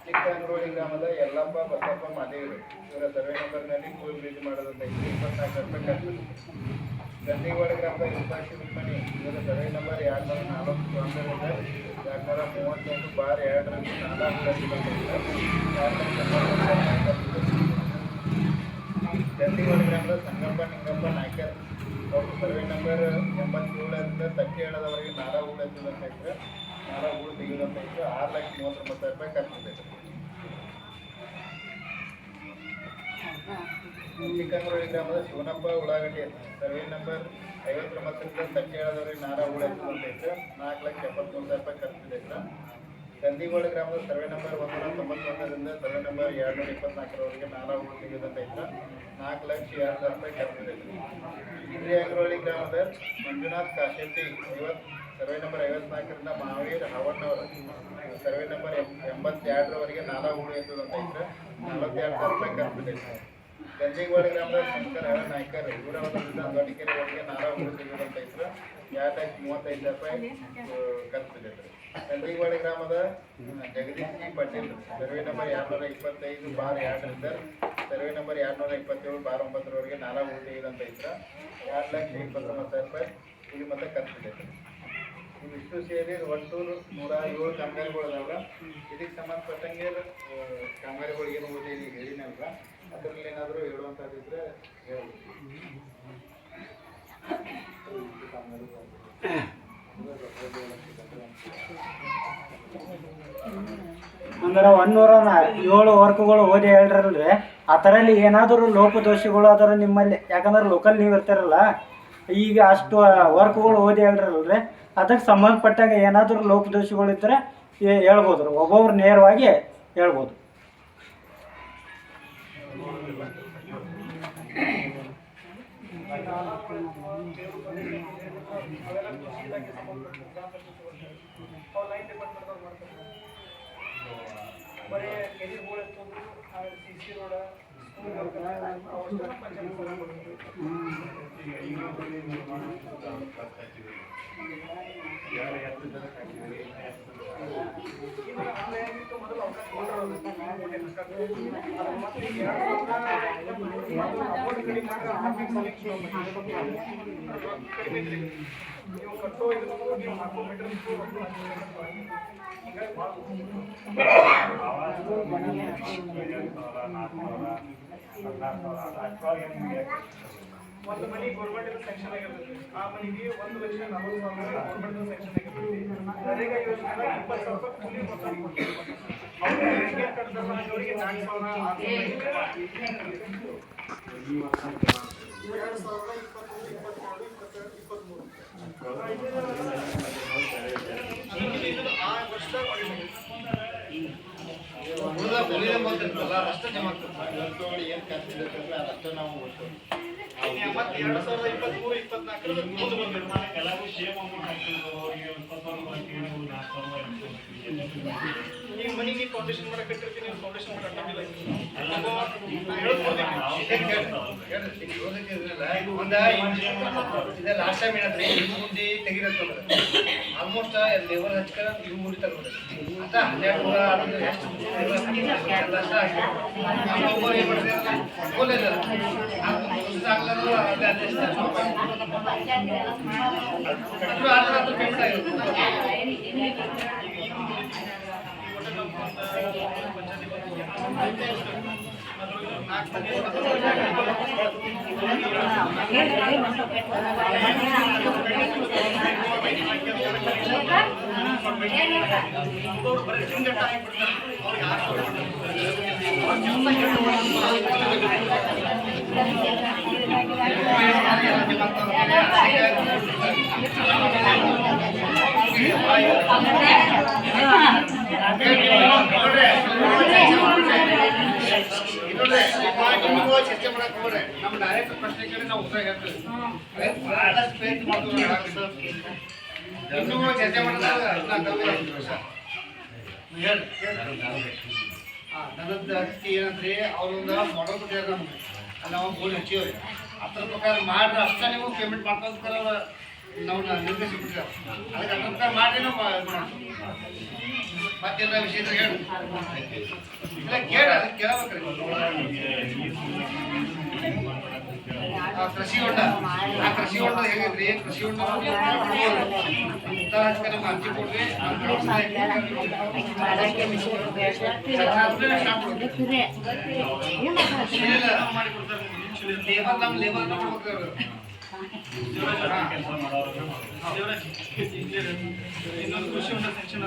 ಚಿಕ್ಕಂಗ್ರೋಳಿ ಗ್ರಾಮದ ಯಲ್ಲಪ್ಪ ಬಸಪ್ಪ ಮಾದೇವರು ಇವರ ಸರ್ವೆ ನಂಬರ್ನಲ್ಲಿ ಭೂ ಅಭಿವೃದ್ಧಿ ಮಾಡೋದಂತ ಇದ್ರೆ 24,000 ರೂಪಾಯಿ ಖರ್ಚು ಬಿದ್ದೈತಿ. ಗಂದಿಗೋಳ ಗ್ರಾಮದ ವಿಪಾಕ್ಷಿ ವಿಲ್ಮಣಿ ಇವರ ಸರ್ವೆ ನಂಬರ್ 241ರಿಂದ 231/2ರಲ್ಲಿ 4 ಖರ್ಚು ಬಿದ್ದೈತಿ. ಗಂಜಿಗೋಳ ಗ್ರಾಮದ ಸಂಗಪ್ಪ ನಿಂಗಪ್ಪ ನಾಯ್ಕರ್ ಅವರು ಸರ್ವೆ ನಂಬರ್ 87ರಿಂದ ತಟ್ಟೆಹಳ್ಳದವರೆಗೆ ನಾರಾ ಹೂಳು ಎತ್ತುದಂತ ಇದ್ರೆ ನಾರಾ ಹೂಳು ತೆಗೆಯುವುದಂತ ಇತ್ತು 6,39,000 ರೂಪಾಯಿ ಖರ್ಚಿದೆ. ಚಿಕ್ಕಂಗರೋಳಿ ಗ್ರಾಮದ ಶಿವನಪ್ಪ ಉಳ್ಳಾಗಡ್ಡಿ ಸರ್ವೆ ನಂಬರ್ 59ರಿಂದ ತಟ್ಟೆಹಳ್ಳದವರೆಗೆ ನಾರಾ ಹೂಳು ಎತ್ತುದಂತ ಇತ್ತು 4,73,000 ರೂಪಾಯಿ ಖರ್ಚಿದೆ. ಗಂದಿಗೋಳ ಗ್ರಾಮದ ಸರ್ವೆ ನಂಬರ್ 191ರಿಂದ ಸರ್ವೆ ನಂಬರ್ 224ರವರೆಗೆ ನಾರಾ ಹೂಳು ತೆಗೆಯುವುದಂತ ಇತ್ತು 4,02,000 ರೂಪಾಯಿ ಖರ್ಚಿದೆ. ಹಿರಿಯಂಗರೋಳಿ ಗ್ರಾಮದ ಮಂಜುನಾಥ್ ಕಾಶೆಟ್ಟಿ ಸರ್ವೆ ನಂಬರ್ 54ರಿಂದ ಮಹಾವೀರ್ ಹವಣ್ಣವರು ಸರ್ವೆ ನಂಬರ್ 82ರವರೆಗೆ ನಾರಾ ಹೂಳು ಎತ್ತುವುದಂತ ಇತ್ತು 42,000 ರೂಪಾಯಿ ಖರ್ಚಿದೆ. ಗಂಜಿಗೋಳ ಗ್ರಾಮದ ಶಂಕರ ನಾಯ್ಕರ್ ಊರವರಿಂದ ದೊಡ್ಡಕೆರೆವರೆಗೆ ನಾರಾ ಹೂಳು ತೆಗೆಯುವುದಂತ ಇತ್ತು 2,35,000 ರೂಪಾಯಿ ಖರ್ಚಿದೆ. ಗಂಜಿಗೋಳ ಗ್ರಾಮದ Jagadish G Patel survey number 225/2ರಿಂದ ಸರ್ವೆ ನಂಬರ್ 227/9ರವರೆಗೆ ನಾರಾ ಹೂಳು ತೆಗೆಯುವುದಂತ ಇತ್ತು 2,29,000 ರೂಪಾಯಿ ಕೂಲಿ ಮೊತ್ತ ಖರ್ಚಿದೆ. ಇವಿಷ್ಟು ಸೇರಿ ಒಟ್ಟು 107 ಕಾಮಗಾರಿಗಳು ಅದಾವಲ್ಲ. ಇದಕ್ಕೆ ಸಂಬಂಧಪಟ್ಟಂಗೆ ಕಾಮಗಾರಿಗಳು ಏನು ಓದಿ ಹೇಳಿನಲ್ವ, ಅದರಲ್ಲಿ ಏನಾದರೂ ಹೇಳುವಂಥದ್ದಿದ್ರೆ ಹೇಳ್ಬೋದು. ಅಂದ್ರೆ 107 ವರ್ಕ್ಗಳು ಓದಿ ಹೇಳ್ರಲ್ರಿ, ಆ ಥರಲ್ಲಿ ಏನಾದರೂ ಲೋಪದೋಷಗಳು ಅದರ ನಿಮ್ಮಲ್ಲಿ, ಯಾಕಂದ್ರೆ ಲೋಕಲ್ ನೀವು ಇರ್ತಾರಲ್ಲ, ಈಗ ಅಷ್ಟು ವರ್ಕ್ಗಳು ಓದಿ ಹೇಳ್ರಲ್ರಿ, ಅದಕ್ಕೆ ಸಂಬಂಧಪಟ್ಟಾಗ ಏನಾದರೂ ಲೋಪದೋಷಗಳಿದ್ದರೆ ಹೇಳ್ಬೋದು, ಒಬ್ಬೊಬ್ರು ನೇರವಾಗಿ ಹೇಳ್ಬೋದು. ಒಂದು ಮನಿ ಗೌರ್ಮೆಂಟ್ ಸೆಕ್ಷನ್ ಆಗಿರ್ತದೆ, ಆ ಮನಿಗೆ 1,40,000 ಗೌರ್ಮೆಂಟ್ ಸೆಕ್ಷನ್ ಆಗಿರ್ತದೆ. ನರೇಗಾ ಯೋಜನೆ 20,000 ರೂಪಾಯಿ ಕೂಲಿ ಮೊತ್ತ ಕೊಡ್ತಾರೆ. ಅವರಿಗೆ ಕಟ್ಟದ ಅವರಿಗೆ 4,000 ನೀವು ಮನೆಗೆ ಫೌಂಡೇಶನ್ ಮಾಡಕ್ಕೆ ಕಟ್ಟಿರ್ತೀನಿ, ನೀವು ಫೌಂಡೇಶನ್ ಮಾಡಕ್ಕಾಗಿಲ್ಲ. ಲಾಸ್ಟ್ ಟೈಮ್ ಏನಂದ್ರೆ ಮುಂದೆ ತೆಗಿರತ್ತಂದ್ರೆ ಆಲ್ಮೋಸ್ಟ್ ಲೆವಲ್ ಹಚ್ಕರ ಇವು ಮುಡಿ ತಗೊಂಡ್ರೆ ಅಂತ 12 ಎಷ್ಟು ಚರ್ಚೆ ಮಾಡಕ್ ಹೋಗ್ರೆ ನಮ್ಮ ಡೈರೆಕ್ಟ್ ಪ್ರಶ್ನೆ ಕೇಳಿ ನಾವು ಉತ್ತರ ಹೇಳ್ತೀವಿ. ಆದಷ್ಟು ಪ್ರಯತ್ನ ಮಾಡ್ತೀವಿ. ಇನ್ನೂ ಚರ್ಚೆ ಮಾಡಿದಾಗ ನನ್ನದು ಅತಿಥಿ ಏನಂದ್ರೆ ಅವ್ರೊಂದು ಮಾಡಲ್ ಕೊಟ್ಟಿದ್ದಾರೆ ನಮ್ಗೆ, ಅಲ್ಲಿ ನಾವು ಗೋಲ್ ಹಚ್ಚಿವ್ರಿ. ಅದ್ರ ಪ್ರಕಾರ ಮಾಡ್ರೆ ಅಷ್ಟ ನೀವು ಪೇಮೆಂಟ್ ಮಾಡ್ಕೊಂಡ್ರೆ ನಾವು ನಿರ್ದೇಶಿಸ್ಬಿಟ್ಟಿದ್ದಾರೆ. ಅದಕ್ಕೆ ಅದ್ರ ಪ್ರಕಾರ ಮಾಡಿ ನಾವು ಮತ್ತೆಲ್ಲ ವಿಷಯ ಹೇಳಿ ಇಲ್ಲ ಕೇಳ ಅದಕ್ಕೆ ಕೇಳಬೇಕ್ರಿ. ಕೃಷಿ ಹೊಂಡ, ಆ ಕೃಷಿ ಹೊಂಡ ಹೇಗಿದ್ರಿ? ಕೃಷಿ ಹೊಂಡ ನಮ್ಮ ಅರ್ಜಿ ಕೊಡ್ರಿ, ಮಾಡಿ ಕೊಡ್ತಾರೆ. ಲೇಬರ್ ಇನ್ನೊಂದು ಕೃಷಿ ಒಂದು ಸೆಕ್ಷನ್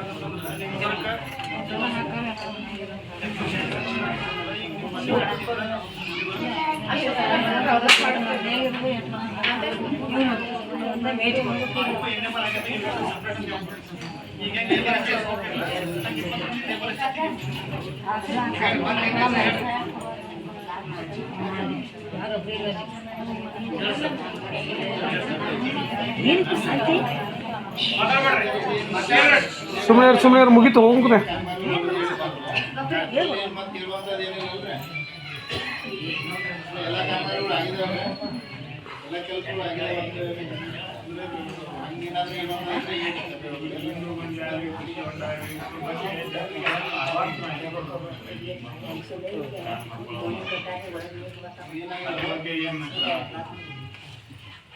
ಸುಮ್ಮನೆ ಮುಗಿತು ಹೋಗ್ರೆ ಎಲ್ಲ ಕಾರಣಗಳು ಆಗಿದ್ದಾವೆ, ಎಲ್ಲ ಕೆಲಸಗಳು ಆಗಿದ್ದಾವೆ. ಹಂಗೇನಾದ್ರೂ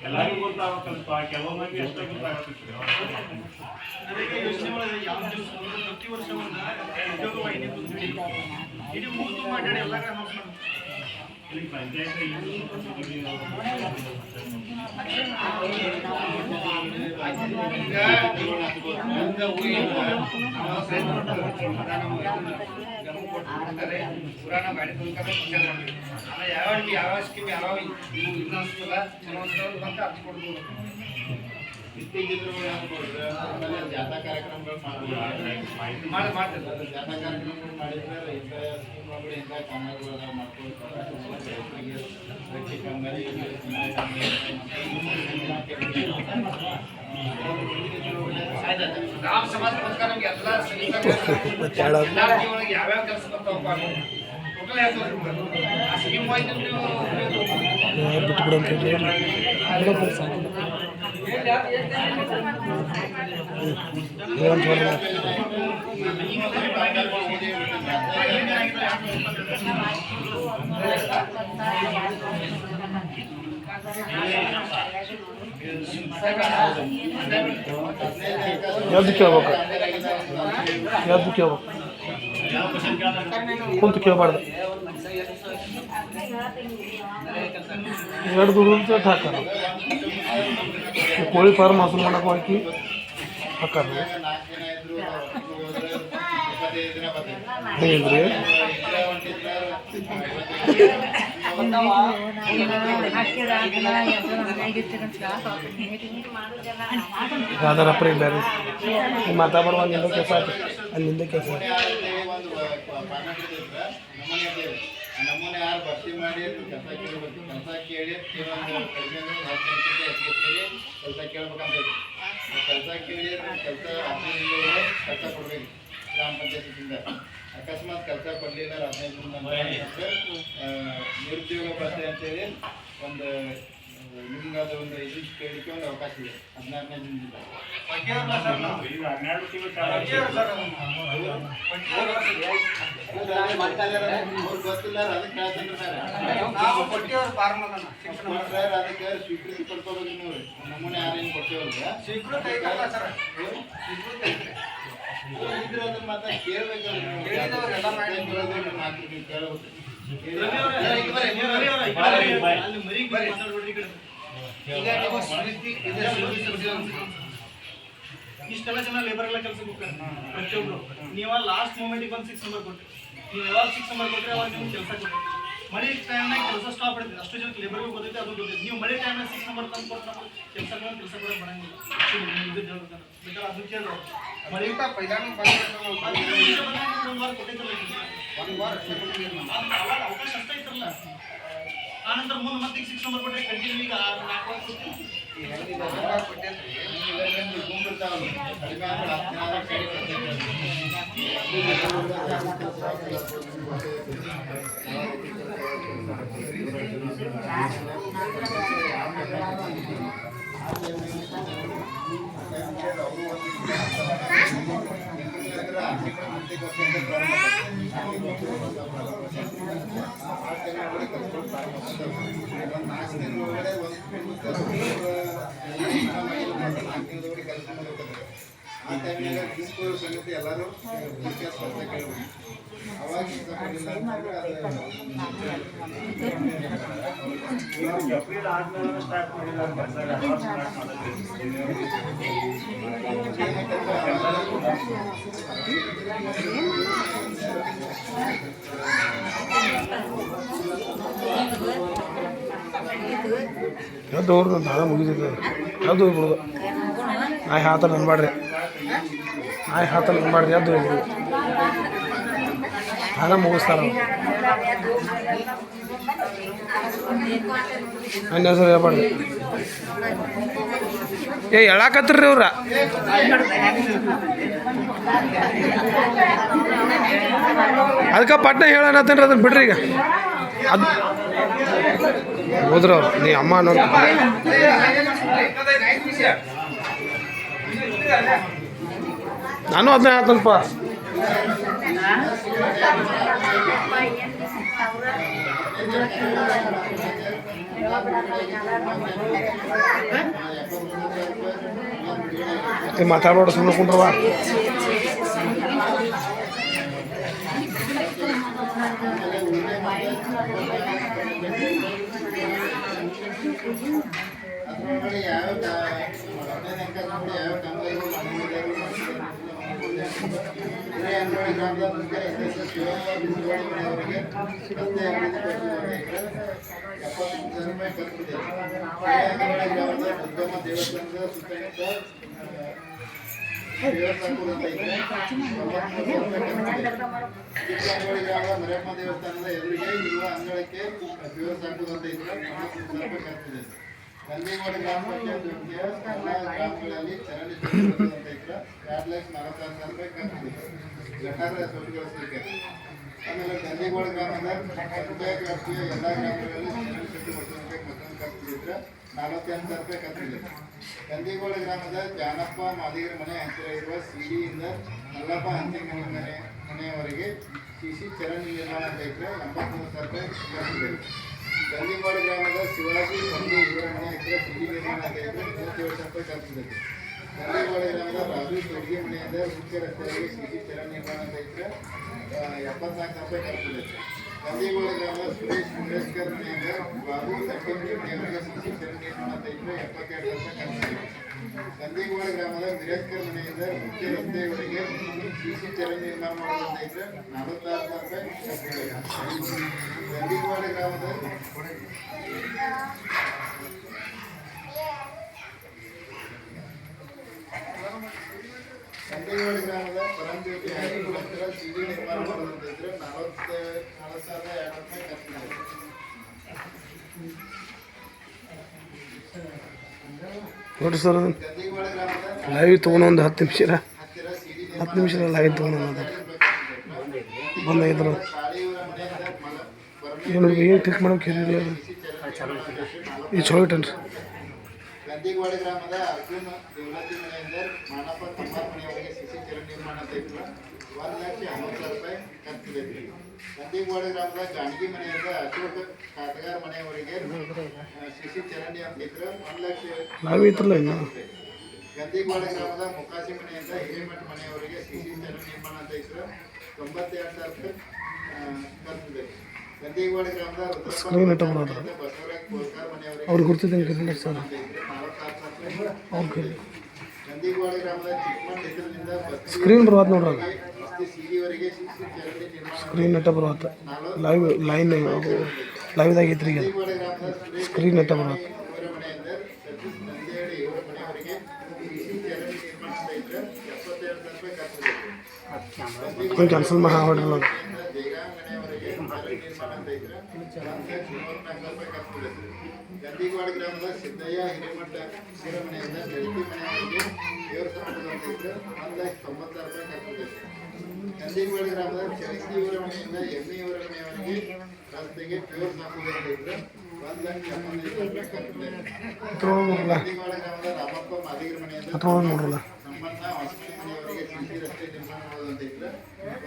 ಎಲ್ಲರಿಗೂ ಗೊತ್ತಾಗತ್ತಲ್ಪ, ಕೆಲವೊಮ್ಮೆ ಎಷ್ಟೇ ಗೊತ್ತಾಗತ್ತಿತ್ತು. ಯೋಚನೆ ಮಾಡಿದ್ರೆ ಯಾವ ಪ್ರತಿ ವರ್ಷ ಒಂದು ಉದ್ಯೋಗ ವಾಹಿನಿ ಇಡೀ ಮೂರು ಮಾಡಿ ಎಲ್ಲ ಇಲ್ಲಿ ಪಂಚಾಯತ್ ಪುರಾಣ ಗಾಡಿ ಯಾವ ಸ್ಕೀಮ್ ಯಾವ ಇನ್ನೂ ಅಂತ ಅರ್ಜಿ ಕೊಡ್ಬೋದು. ಇತ್ತೀಚಿನ ಜಾಥಾ ಕಾರ್ಯಕ್ರಮಗಳು ಮಾಡ್ತಿರ್ತಾರೆ. ಜಾಥಾ ಕಾರ್ಯಕ್ರಮಗಳು ಮಾಡಿದ್ರೆ ಇಂಥ ಸ್ಕೀಮ್ಗಳು ಇಂಥ ಕಾಮಗಾರಿಗಳು ಮಾಡ್ಕೊಳ್ತಾರೆ. ಗ್ರಾಮ ಸಮಾಜಕ್ಕೋಸ್ಕರ ನಮ್ಗೆ ಎಲ್ಲ ಒಳಗೆ ಯಾವ್ಯಾವ ಕೆಲಸ ಬರ್ತಾವಪ್ಪ ಟೋಟಲ್ ಆ ಸ್ಕೀಮ್ ಹೋಯ್ತು ಯಾವ್ದು ಕೇಳ್ಬೇಕು ಕುಂತು ಕೇಳಬಾರ್ದು. ಎರಡು ದುಡ್ಡು ಹಾಕಾರ ಕೋಳಿ ಫಾರ್ಮ್ ಹಸು ಮಾಡಕ್ಕೆ ಹಾಕಿ ಹಾಕಾರ ಹೇಗಿದ್ರಿ ಯಾವ್ದಾರಪ್ಪ ಇಲ್ಲ ರೀ ಮಾತಾಡುವ ಅಲ್ಲಿಂದ ಕೆಲಸ ಆಯ್ತು, ಅಲ್ಲಿಂದ ಕೆಲಸ ನಮ್ಮನೆ ಯಾರು ಭರ್ತಿ ಮಾಡಿ ಕೆಲಸ ಕೇಳಬೇಕು, ಕೆಲಸ ಕೇಳಿ ಕೆಲಸ ಕೇಳ್ಬೇಕಂತ ಕೆಲಸ ಕೇಳಿ ಕೆಲಸ ಕೆಲಸ ಕೊಡ್ಬೇಕು ಗ್ರಾಮ ಪಂಚಾಯತಿಂದ. ಅಕಸ್ಮಾತ್ ಕೆಲಸ ಕೊಡಲಿಲ್ಲ 15 ನಿರುದ್ಯೋಗ ಭತ್ಯೆ ಅಂತೇಳಿ ಒಂದು ನಿಮ್ಗೆ ಅದು ಒಂದು ಇದು ಕೇಳಲಿಕ್ಕೆ ಒಂದು ಅವಕಾಶ ಇದೆ 16ನೇ ದಿನದಿಂದ. ಈಗ 12 ತಿಂಗಳು ಗೊತ್ತಿಲ್ಲ ಅದಕ್ಕೆ ಹೇಳ್ತೇನೆ ಸರ್, ಅದಕ್ಕೆ ಸ್ವೀಕೃತಿ ಪಡ್ಕೋಬೇಕು. ನೀವು ನಮ್ಮನೆ ಯಾರೇನು ಕೊಡ್ತೇವಲ್ವ ಇದ್ರೆ ಅದನ್ನ ಮಾತ್ರ ಕೇಳ್ಬೇಕಲ್ಲ. ಇಷ್ಟೆಲ್ಲ ಜನ ಲೇಬರ್ ಎಲ್ಲ ಕೆಲಸಕ್ಕೆ ಹೋಗ್ತಾರೆ ಪ್ರತಿಯೊಬ್ರು. ನೀವು ಲಾಸ್ಟ್ ಮೂಮೆಂಟಿಗೆ ಬಂದು 6 ನಂಬರ್ ಕೊಟ್ಟರೆ ನೀವು ಯಾವಾಗ 6 ನಂಬರ್ ಕೊಟ್ಟರೆ ಅವಾಗ ನಿಮ್ಗೆ ಕೆಲಸ ಕೊಡ್ತೀವಿ. ಮಳೆ ಟೈಮ್ನಾಗ ಕೆಲಸ ಸ್ಟಾಪ್ ಇರ್ತದೆ, ಅಷ್ಟು ಜನಕ್ಕೆ ಲೇಬರ್ಗೂ ಗೊತ್ತೈತೆ, ಅದು ಗೊತ್ತೈತೆ. ನೀವು ಮಳೆ ಟೈಮ್ನಾಗ 6 ನಂಬರ್ ತಂದು ಕೊಟ್ಟು ನಮಗೆ ಕೆಲಸ ಕೂಡ ಬರಂಗಿಲ್ಲ. ಬೇಕಾದ್ರೆ ಅದು ಕೇಳೋ ಮಳೆ ಅವಾಗ ಅವಕಾಶ ಅಷ್ಟೇ ಇತ್ತಲ್ಲ. ಆನಂತರ ಮುಂದೆ ಮತ್ತೆ 6 ನಂಬರ್ ಕೊಟ್ಟರೆ ಕಂಟಿನ್ಯೂ ಈಗ 4 ವರ್ಷ ಆ ಟೈಮ್ನಾಗ ಗುಂಪು ಸಂಗತಿ ಎಲ್ಲರೂ ವಿಕಾಸ್ ಅಂತ ಕೇಳ್ಬೋದು. ಅವಾಗ ಇಷ್ಟಪಟ್ಟಿಲ್ಲ ಅಂತಂದ್ರೆ ಏಪ್ರಿಲ್ ಆದ್ಮೇಲೆ ಸ್ಟಾರ್ಟ್ ಮಾಡಿಲ್ಲ ಸರ್, ಯಾವಾಗ ಸ್ಟಾರ್ಟ್ ಯಾವ್ದು ಅವ್ರದ್ದು ದಾದ ಮುಗಿದಿದೆ, ಯಾವ್ದು ಹೋಗ್ಬಿಡೋದು. ನಾಯಿ ಹಾತಲ್ಲಿ ಅನ್ಬಾಡ್ರಿ, ನಾಯಿ ಹಾತಲ್ಲಿ ಅನ್ಬಾಡ್ರಿ, ಯಾವ್ದು ಹೋಗ್ಬಿಡೋದು. ಹಾಗ ಮುಗಿಸ್ತಾರ ನನ್ನ ಹೆಸರು ಹೇಳ್ಬಾರ್ದು. ಹೇಳಾಕತ್ರಿ ಅವ್ರ ಅದಕ್ಕೆ ಪಟ್ನ ಹೇಳತ್ತೇನ್ರಿ, ಅದನ್ನ ಬಿಡ್ರಿ. ಈಗ ಅದು ಹೋದ್ರ ಅವ್ರು ನೀ ಅಮ್ಮ ಅನ್ನೋ ನಾನು ಅದನ್ನ ಹೇಳ್ತನಪ್ಪ. ಮಾತಾಡ್ಬೇಡ, ಸುಮ್ಮನೆ ಕುಂಡ್ರವ. ಅದ್ರೊಳಗಡೆ ಯಾವ ಮರಮ್ಮ ದೇವಸ್ಥಾನದ ಎದುರಿಗೆ ಇರುವ ಅಂಗಳಕ್ಕೆ ದೇವಸ್ಥಾನ ಸಾಕುದಂತ ಇದ್ರೆ ನಂದಿಗೋಡ ಗ್ರಾಮ ಪಂಚಾಯತ್ ವ್ಯಾಪ್ತಿಯ ಎಲ್ಲ ಗ್ರಾಮಗಳಲ್ಲಿ ಚರಂಡಿ ಅಂತ ಇದ್ರೆ 2,46,000 ರೂಪಾಯಿ ಖರ್ಚಿದೆ ಗಟಾರ ಸ್ವಚ್ಛಗೊಳಿಸಲಿಕ್ಕೆ. ಆಮೇಲೆ ನಂದಿಗೋಡ ಗ್ರಾಮದ ಪಂಚಾಯತ್ ವ್ಯಾಪ್ತಿಯ ಎಲ್ಲ ಗ್ರಾಮಗಳಲ್ಲಿ ಚರಂಡಿ ಸ್ವಚ್ಛಗೊಳಿಸಲಿಕ್ಕೆ ಮತ್ತೊಂದು ಖರ್ಚಿದ್ರೆ 48,000 ರೂಪಾಯಿ ಖರ್ಚಿದೆ. ನಂದಿಗೋಡ ಗ್ರಾಮದ ಜಾನಪ್ಪ ಮಾದಿಗರ ಮನೆ ಹತ್ತಿರ ಇರುವ ಸಿಡಿಯಿಂದ ಮಲ್ಲಪ್ಪ ಹಂಚಿನ ಮನೆಯವರೆಗೆ ಸಿಸಿ ಚರಂಡಿ ನಿರ್ಮಾಣ ಅಂತ ಇದ್ರೆ 83,000 ರೂಪಾಯಿ ಖರ್ಚಿದೆ. ನಂದಿಗೋಡ ಗ್ರಾಮದ ಶಿವಾಜಿ ಪಂಡಿ ಇವರ ಮನೆ ಹತ್ತಿರ ಸಿಡಿ ನಿರ್ಮಾಣ ಅಂತ ಇದ್ರೆ 37,000 ರೂಪಾಯಿ ಖರ್ಚಿದೆ. ನಂದಿಗೋಡ ಗ್ರಾಮದ ರಾಜು ಅಡುಗೆ ಮನೆಯಿಂದ ಮುಖ್ಯ ರಸ್ತೆಯಲ್ಲಿ ಸಿಸಿ ಚರಂಡಿ ನಿರ್ಮಾಣ ಅಂತ ಇದ್ರೆ 74,000 ರೂಪಾಯಿ ಖರ್ಚಿದೆ. ನಂದಿಗೋಡ ಗ್ರಾಮದ ಸುರೇಶ್ ಮುರೇಶ್ಕರ್ ಮನೆಯಿಂದ ಬಾಬು ತಟ್ಟಂಗಿ ಮನೆಯವರಿಗೆ ಸಿಸಿ ಚರಂಡಿ ನಿರ್ಮಾಣ ಅಂತ ಇದ್ರೆ 72,000 ರೂಪಾಯಿ ಖರ್ಚಿದೆ. ನಂದಿಗೋಡ ಗ್ರಾಮದ ಮಿರೇಶ್ಕರ್ ಮನೆಯಿಂದ ಮುಖ್ಯ ರಸ್ತೆಯವರೆಗೆ ಸಿಸಿ ಚರಂಡಿ ನಿರ್ಮಾಣ ಮಾಡೋದಂತ ಇದ್ರೆ 46,000 ರೂಪಾಯಿ ಖರ್ಚಿದೆ. ನಂದಿಗೋಡ ಗ್ರಾಮದ ಪರಂಜ್ಯೋತಿ ಹೈಸ್ಕೂಲ್ ಹತ್ತಿರ ಸಿಡಿ ನಿರ್ಮಾಣ ಮಾಡೋದಂತ ಇದ್ರೆ 44,200 ರೂಪಾಯಿ ಖರ್ಚಿದೆ. ನೋಡಿ ಸರ್, ಗಂದಿಗೋಡ ಗ್ರಾಮದ ಲೈವ್ ತೊಗೊಂಡು 10 ನಿಮಿಷ ಹತ್ತಿರ ಸಿಡಿ 10 ನಿಮಿಷ ಲೈವ್ ತೊಗೊಂಡು ಬಂದಾಗಿದ್ರು. ಕಾಳಿಯವರ ಮನೆಯಿಂದ ಏನು ಕ್ಲಿಕ್ ಮಾಡೋಕೆ ಹೇಳಿ ಈ ಚಲೋ ಇಟ್ಟನ್ರಿ. ಗಂದಿಗೋಡ ಗ್ರಾಮದ ಅರ್ಜುನ್ ದೇವಲತ್ತಿ ಮನೆಯಿಂದ ಮಾನಪ್ಪ ತಮ್ಮಾರ್ ಮನೆಯವರಿಗೆ ಸಿಸಿ ಚರಂಡಿ ನಿರ್ಮಾಣ ಅಂತ ಇದ್ರು 1,50,000 ರೂಪಾಯಿ ಖರ್ಚಿದೆ. ಗಂದಿಗೋಡ ಗ್ರಾಮದ ಗಾಣಗಿ ಮನೆಯಿಂದ ಅಶೋಕ್ ಕಾತಗಾರ ಮನೆಯವರಿಗೆ ಸಿಸಿ ಚರಂಡಿ ಅಂತ ಇದ್ರು 1,00,000 ಲೈವ್ ಐತ್ರಲ್ಲ ಇನ್ನು. ಗಂದಿಗೋಡ ಗ್ರಾಮದ ಮುಖಾಸಿ ಮನೆಯಿಂದ ಹಿರೇಮಠ ಮನೆಯವರಿಗೆ ಸಿಸಿ ಚರಂಡಿ ನಿರ್ಮಾಣ ಅಂತ ಇದ್ರು 92,000 ರೂಪಾಯಿ ಖರ್ಚಿದೆ. ಗಂದಿಗೋಡ ಗ್ರಾಮದ ಸ್ಕ್ರೀನ್ ಇಟ್ಟು ಬರೋದು ಬಸವರಾಜ್ ಕೋಲ್ಕಾರ್ ಮನೆಯವರಿಗೆ ಅವ್ರು ಗುರ್ತಿದ್ದಂಗೆ ಕರೀಲಿ ಸರ್. 46,000 ರೂಪಾಯಿ. ಅವ್ರು ಕರೀಲಿ ಗಂದಿಗೋಡ ಗ್ರಾಮದ ಚಿಕ್ಕಮಂಡ್ ಹೆಸರಿನಿಂದ ಸ್ಕ್ರೀನ್ ಬರೋದು ನೋಡ್ರಿ, ಅದು ಸಿಡಿವರೆಗೆ ಸಿಸಿ ಚರಂಡಿ ನಿರ್ಮಾಣ ಸ್ಕ್ರೀನ್ ಇಟ್ಟ ಬರೋದು ಲೈವ್ ಲೈನ್ ಲೈವ್ದಾಗ ಐತ್ರಿ. ಈಗ ಗಂದಿಗೋಡ ಗ್ರಾಮದ ಸುರೇಶ್ ಸ್ಕ್ರೀನ್ ಇಟ್ಟ ಬರೋದು ಇವರ ಮನೆಯಿಂದ ಸತೀಶ್ ನಂದೇಹಳ್ಳಿ ಇವರ ಮನೆಯವರಿಗೆ ಸಿಸಿ ಚರಂಡಿ ನಿರ್ಮಾಣ ಅಂತ ಇದ್ರೆ 72,000 ರೂಪಾಯಿ ಖರ್ಚಿದೆ. ನೀವು ಕ್ಯಾನ್ಸಲ್ ಮಾಡಿ ಹೊಡ್ರಲ್ಲ ಅದು. ಜಯರಾಮ್ ಮನೆಯವರಿಗೆ ಚರಂಡಿ ನಿರ್ಮಾಣ ಅಂತ ಇದ್ರೆ 1,34,000 ರೂಪಾಯಿ ಖರ್ಚಿದೆ. ಗಂದಿಗೋಡ ಗ್ರಾಮದ ಸಿದ್ದಯ್ಯ ಹಿರೇಮಠ ಇವರ ಮನೆಯಿಂದ ಬೆಳಕಿ ಮನೆಯವರಿಗೆ ದೇವರ ಸಂಪದ ಅಂತ ಇದ್ರೆ 1,90,000 ರೂಪಾಯಿ ಖರ್ಚಿದೆ. ಗಂದಿಗೋಡ ಗ್ರಾಮದ ಚಳಿಸಿ ಇವರ ಮನೆಯಿಂದ ಎಮ್ಮೆ ಇವರ ಮನೆಯವರಿಗೆ ರಸ್ತೆಗೆ ದೇವರ ಸಂಪದ ಅಂತ ಇದ್ರೆ 1,75,000 ರೂಪಾಯಿ ಖರ್ಚಿದೆ. ಗಂದಿಗೋಡ ಗ್ರಾಮದ ರಾಮಪ್ಪ ಮಾದಿಗರ ಮನೆಯಿಂದ ನೋಡ್ರಲ್ಲ ನಮ್ಮನ್ನ ಹೊಸಮನೆ ಮನೆಯವರಿಗೆ ಸಿಸಿ ರಸ್ತೆ ನಿರ್ಮಾಣ ಮಾಡೋದಂತ ಇದ್ರೆ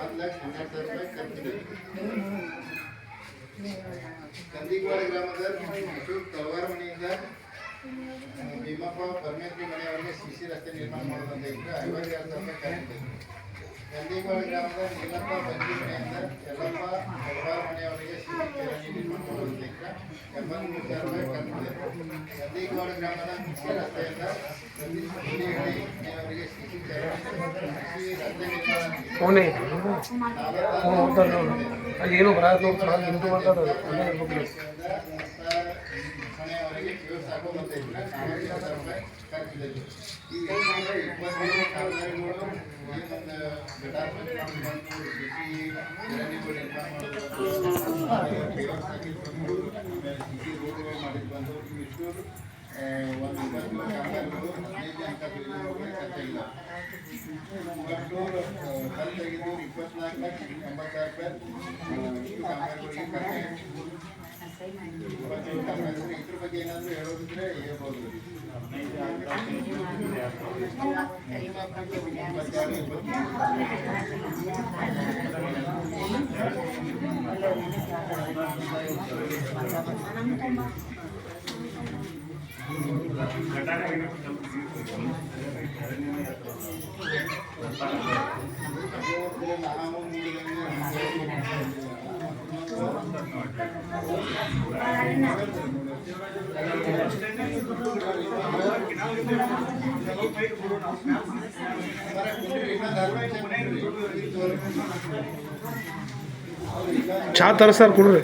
1,12,000 ರೂಪಾಯಿ ಖರ್ಚಿದೆ. ಗಂದಿಗೋಡ ಗ್ರಾಮದ ಅಶೋಕ್ ತಲವಾರ ಮನೆಯಿಂದ ಭೀಮಪ್ಪ ಪರಮೇಶ್ವರಿ ಮನೆಯವರಿಗೆ ಸಿಸಿ ರಸ್ತೆ ನಿರ್ಮಾಣ ಮಾಡೋದಂತ ಇದ್ರೆ 52,000 ರೂಪಾಯಿ ಕರೆಂಟ್ ಇದೆ. ಗಂದಿಗೋಳ ಗ್ರಾಮದ ನೀಲಪ್ಪ ಬಂಜಿ ಮನೆಯಿಂದ ಯಲ್ಲಪ್ಪ ಹೆಬ್ಬಾರ್ ಮನೆಯವರಿಗೆ ಸಿಸಿ ಚರಂಡಿ ನಿರ್ಮಾಣ ಮಾಡೋದಂತ ಇದ್ರೆ 83,000 ರೂಪಾಯಿ ಕರೆಂಟ್ ಇದೆ. ಗಂದಿಗೋಳ ಗ್ರಾಮದ ಮುಖ್ಯ ರಸ್ತೆಯಿಂದ ಸತೀಶ್ ಹುಲಿಹಳ್ಳಿ ಮನೆಯವರಿಗೆ ಸಿಸಿ ರಸ್ತೆ ನಿರ್ಮಾಣ ಫೋನೇ ಅದೇನು ಬರೋದು ನೋಡ್ತಾರೆ ನಿಂತು ಮಾಡ್ತಾರೆ ಮನೆಯವರಿಗೆ ಫ್ಯೂಸ್ ಹಾಕೋದಂತ ಇದ್ರೆ 4,000 ರೂಪಾಯಿ ಖರ್ಚಿದೆ. ಈಗ ಏನು ಮಾಡಿದ್ರೆ 23 ಕಾಮಗಾರಿಗಳು ಏನೊಂದು ಗಟಾರ್ ಬಂದು ಸಿಸಿ ಚರಂಡಿಗಳು ನಿರ್ಮಾಣ ಮಾಡೋದು ಫ್ಯೂಸ್ ಹಾಕಿಕೊಂಡು ಸಿಸಿ ರೋಡ್ಗಳು ಮಾಡಿದ್ದು ಬಂದು ಇಷ್ಟು ಒಂದು 20 ಕಾಮಗಾರಿಗಳು 15 ಅಂಕ ಬಿಲ್ಡಿಂಗ್ಗಳಿಗೆ ಖರ್ಚಾಗಿಲ್ಲ. ಒಟ್ಟು ಖರ್ಚಾಗಿದ್ದು 24,80,000 ರೂಪಾಯಿ ಇಷ್ಟು ಕಾಮಗಾರಿಗಳಿಗೆ ಖರ್ಚಾಗಿದೆ. ಇದ್ರ ಬಗ್ಗೆ ಏನಾದರೂ ಹೇಳೋದಿದ್ರೆ ಹೇಳ್ಬೋದು. ಚಾ ತರಿಸ್ತಾರೆ ಕೊಡ್ರಿ.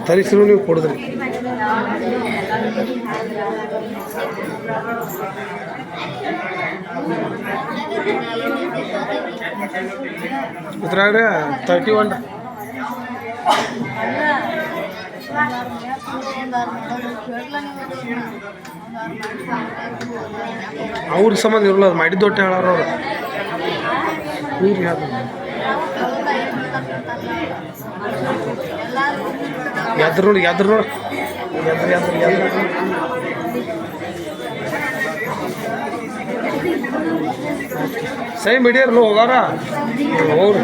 ತರಿಸಿರು ನೀವು ಕೊಡಿದ್ರಿ. ಇದ್ರಾಗ 31 ಅವ್ರ ಸಂಬಂಧ ಇರಲ್ಲ, ಅದು ಮಾಡಿದ್ದು ಒಟ್ಟೆ ಹೇಳೋರು ಅವ್ರು. ಇವ್ರು ಎದ್ರು ನೋಡಿ ಎದ್ರು ಸೈ ಮಿಡಿಯರ್ಲು ಹೋಗಾರ ಅವ್ರು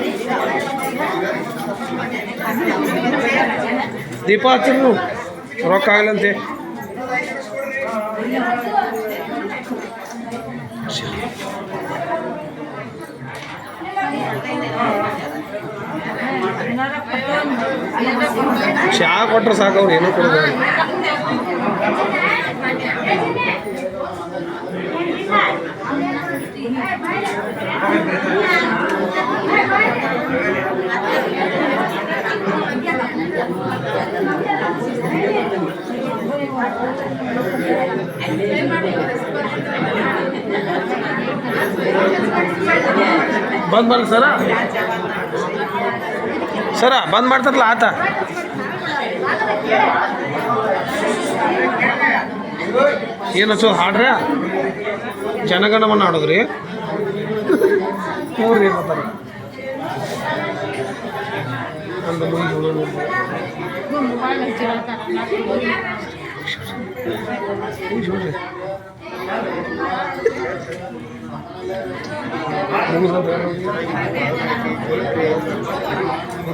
ದೀಪ ಹಚ್ಚಿರು ರೊಕ್ಕ ಆಗಲ್ಲಂತೆ. ಚಾ ಕೊಟ್ರೆ ಸಾಕು, ಅವ್ರು ಏನೋ ಕೊಡೋದು. ಬಂದ್ ಮಾಡಿ ಸರ ಬಂದ್ ಮಾಡ್ತಾರಲ್ಲ ಆತ. ಏನು ಹಚ್ಚೋದು ಹಾಡ್ರ ಜನಗಣಮನ ಹಾಡೋದ್ರಿ. ಊರು ಏನಂತಾರೆ ಅಂದ ಮುಗಿದು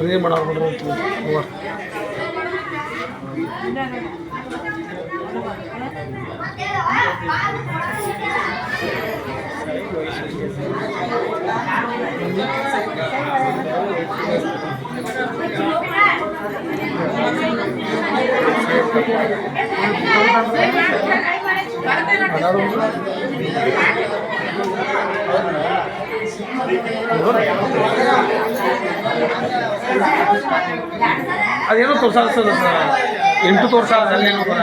ಏನು ಮಾಡೋರು ಅದೇನೋ ತೋರ್ಸಾದ 8 ತೋರ್ಸಾದ ಅಲ್ಲೇನೋ ಬರ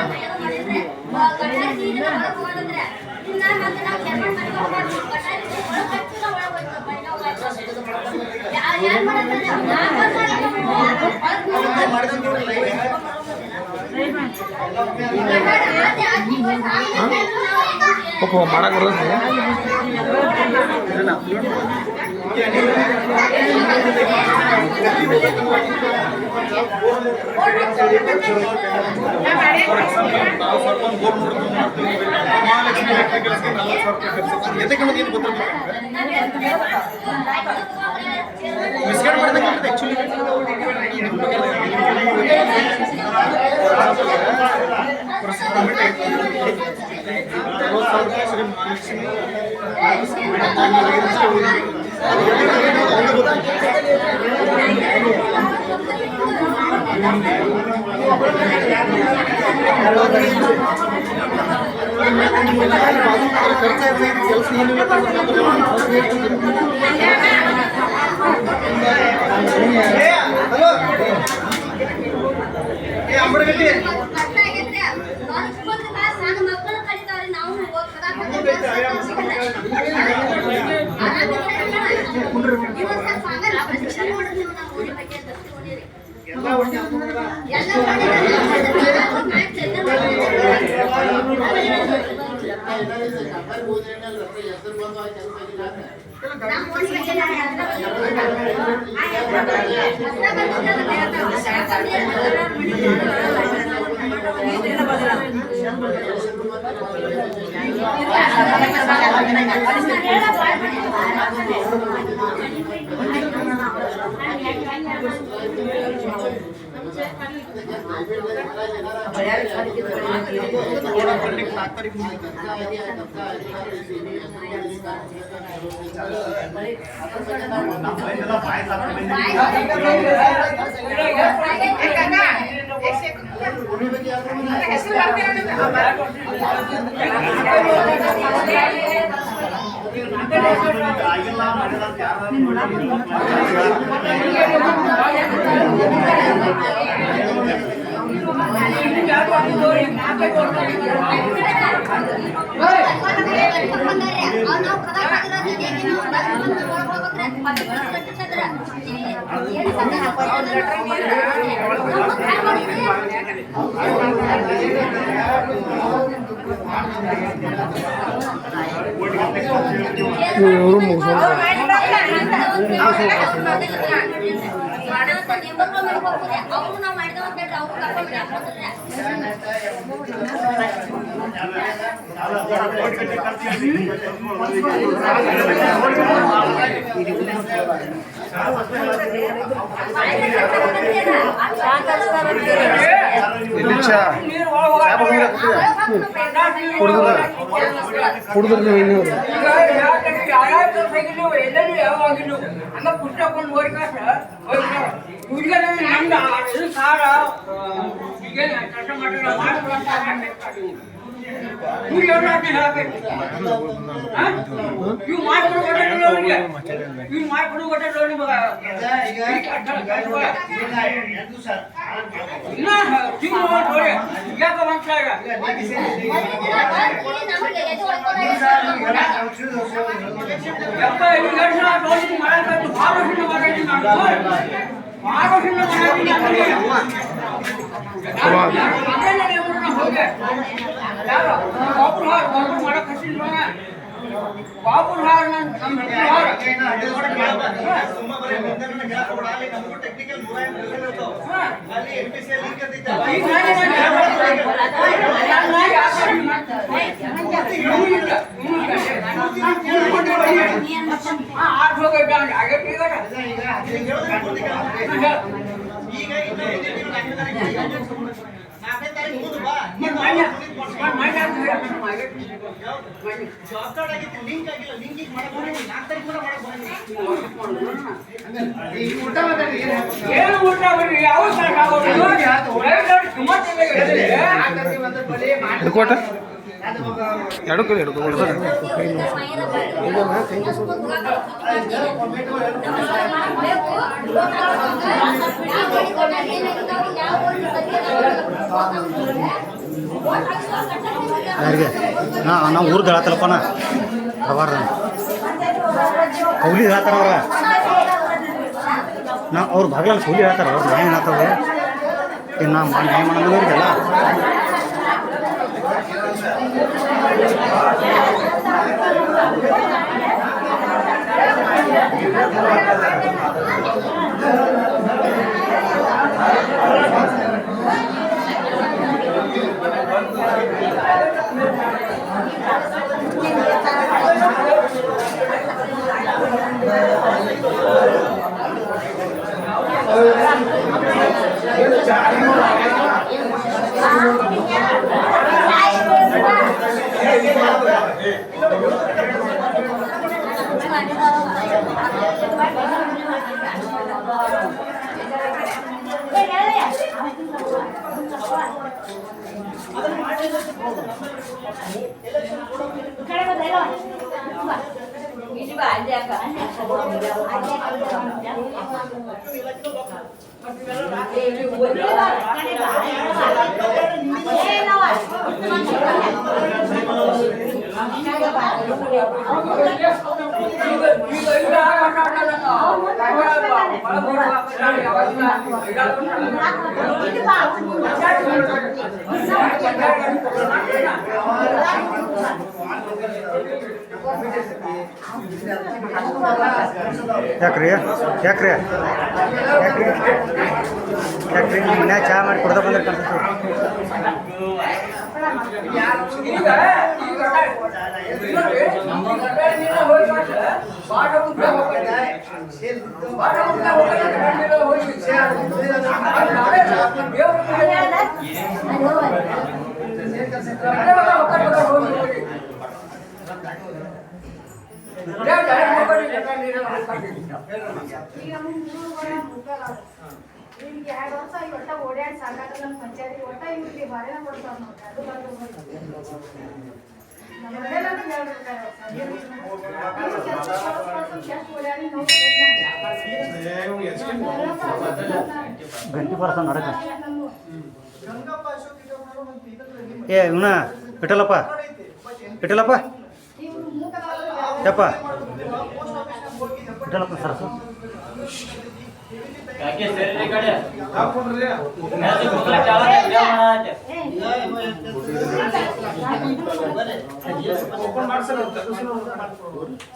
ಮಾಡಕ್ ಬರ್ತದೆ. ಎದಕ್ಕೆ ಇವರು ಮುಗಿಸೋದು ಹುಡುಗರು ನೀವು ಇನ್ನೂರು ಹಿಡ್ಕೋಟ ಎರಡು ಕಡೆ ಹಿಡ್ಕೊಳ್ತಾರೆ ಯಾರಿಗೆ ನಾವು ಊರ್ದು ಹೇಳತ್ತಲ್ಲಪ್ಪನ ಪ್ರವಾರ ಕೌಲಿ ಹೇಳ್ತಾರ ಅವ್ರ ನಾ ಅವ್ರ ಭಾಗದಲ್ಲಿ ಕೌಲಿ ಹೇಳ್ತಾರ ಅವ್ರು ನ್ಯಾಯ ಹೇಳ್ತಾವೆ ಇನ್ನು ನಾ ನ್ಯಾಯ ಮಾಡೋದು ಇವ್ರಿಗೆಲ್ಲ Hey, ಯಾಕ್ರಿ ಯಾಕ್ರಿ ಯಾಕ್ರಿ ಯಾಕ್ರಿ ನಿಮ್ಮ ಮನ್ಯಾಗ ಚಹಾ ಮಾಡಿ ಕೊಡ್ದ ಬಂದ್ರೆ ಓಡಾಡಿ ಸಾಕಾಗಲ್ಲ ನಮ್ಮ ಪಂಚಾಯತಿ ಒಟ್ಟ ಇವ್ರಿಗೆ ಬಾಳೆನ ಕೊಡ್ತಾರ ನೋಡ್ರಿ ಅದು ಗಂಟೆ ಬರ್ತಾನೆ ನಡಕ ಏ ಇವನ ಇಟ್ಟಲ್ಲಪ್ಪ ಇಟ್ಟಲ್ಲಪ್ಪ ಯಪ್ಪ ಇಟ್ಟಲ್ಲಪ್ಪ ಸರಸು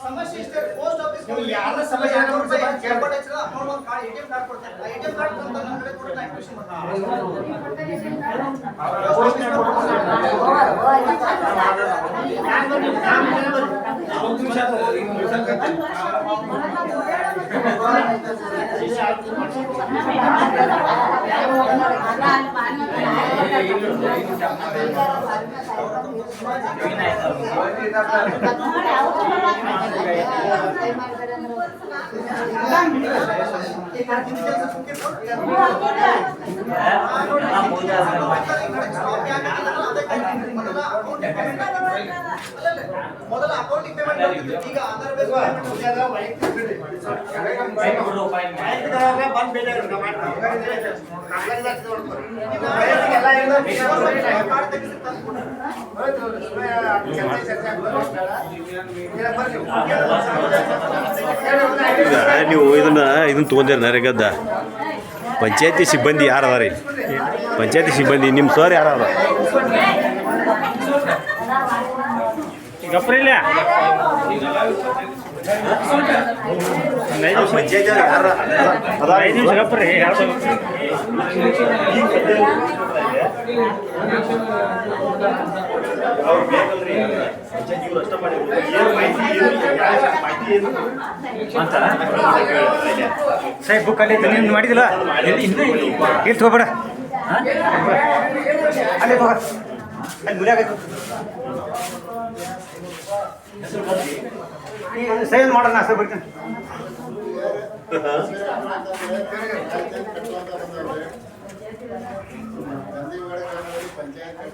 ಸಮಸ್ಯೆ ಇಷ್ಟೇ ಪೋಸ್ಟ್ ಆಫೀಸ್ ಯಾರ ಸಮಸ್ಯೆ ಕೇಳ್ಕೊಟ್ಟಿಲ್ಲ ಅಮೌಂಟ್ ಒಂದು ಕಾರ್ಡ್ ATM ಕಾರ್ಡ್ ಕೊಡ್ತಾರೆ ATM ಕಾರ್ಡ್ ಅಂತ ನಮ್ಮ ಕಡೆ ಕೊಟ್ಟು ಆಕ್ಟಿವೇಷನ್ ಮೊದಲ ಅಕೌಂಟಿಗೆ ಪೇಮೆಂಟ್ ಮಾಡ್ತಿದ್ರು ಈಗ ಆಧಾರ್ ಬೇಸ್ ನೀವು ಇದನ್ನ ತೊಗೊಂಡಿರ ನರೇಗದ ಪಂಚಾಯತಿ ಸಿಬ್ಬಂದಿ ಯಾರು ಅದಾರ ಪಂಚಾಯತಿ ಸಿಬ್ಬಂದಿ ನಿಮ್ಮ ಸರ್ ಯಾರು ಅದ ಗಪ್ರಿಲ್ಲ ಪಂಚಾಯತಿ ಯಾರು ಅದಾರ 5 ನಿಮಿಷ ಗಪ್ರಿ ಸಾಹೇಬ್ ಬುಕ್ ಅಲ್ಲಿ ನೀನು ಮಾಡಿದಿಲ್ಲ ಇಲ್ಲಿ ತಗೋಬೇಡ ಅಲ್ಲಿ ತಗೋ ಅಲ್ಲಿ ಮುರಿಯಾಗೈತು ಸೇವ್ ಮಾಡೋಣ ನಾ ಸರ್ ಬರ್ತೀನಿ ಪಂಚಾಯತ್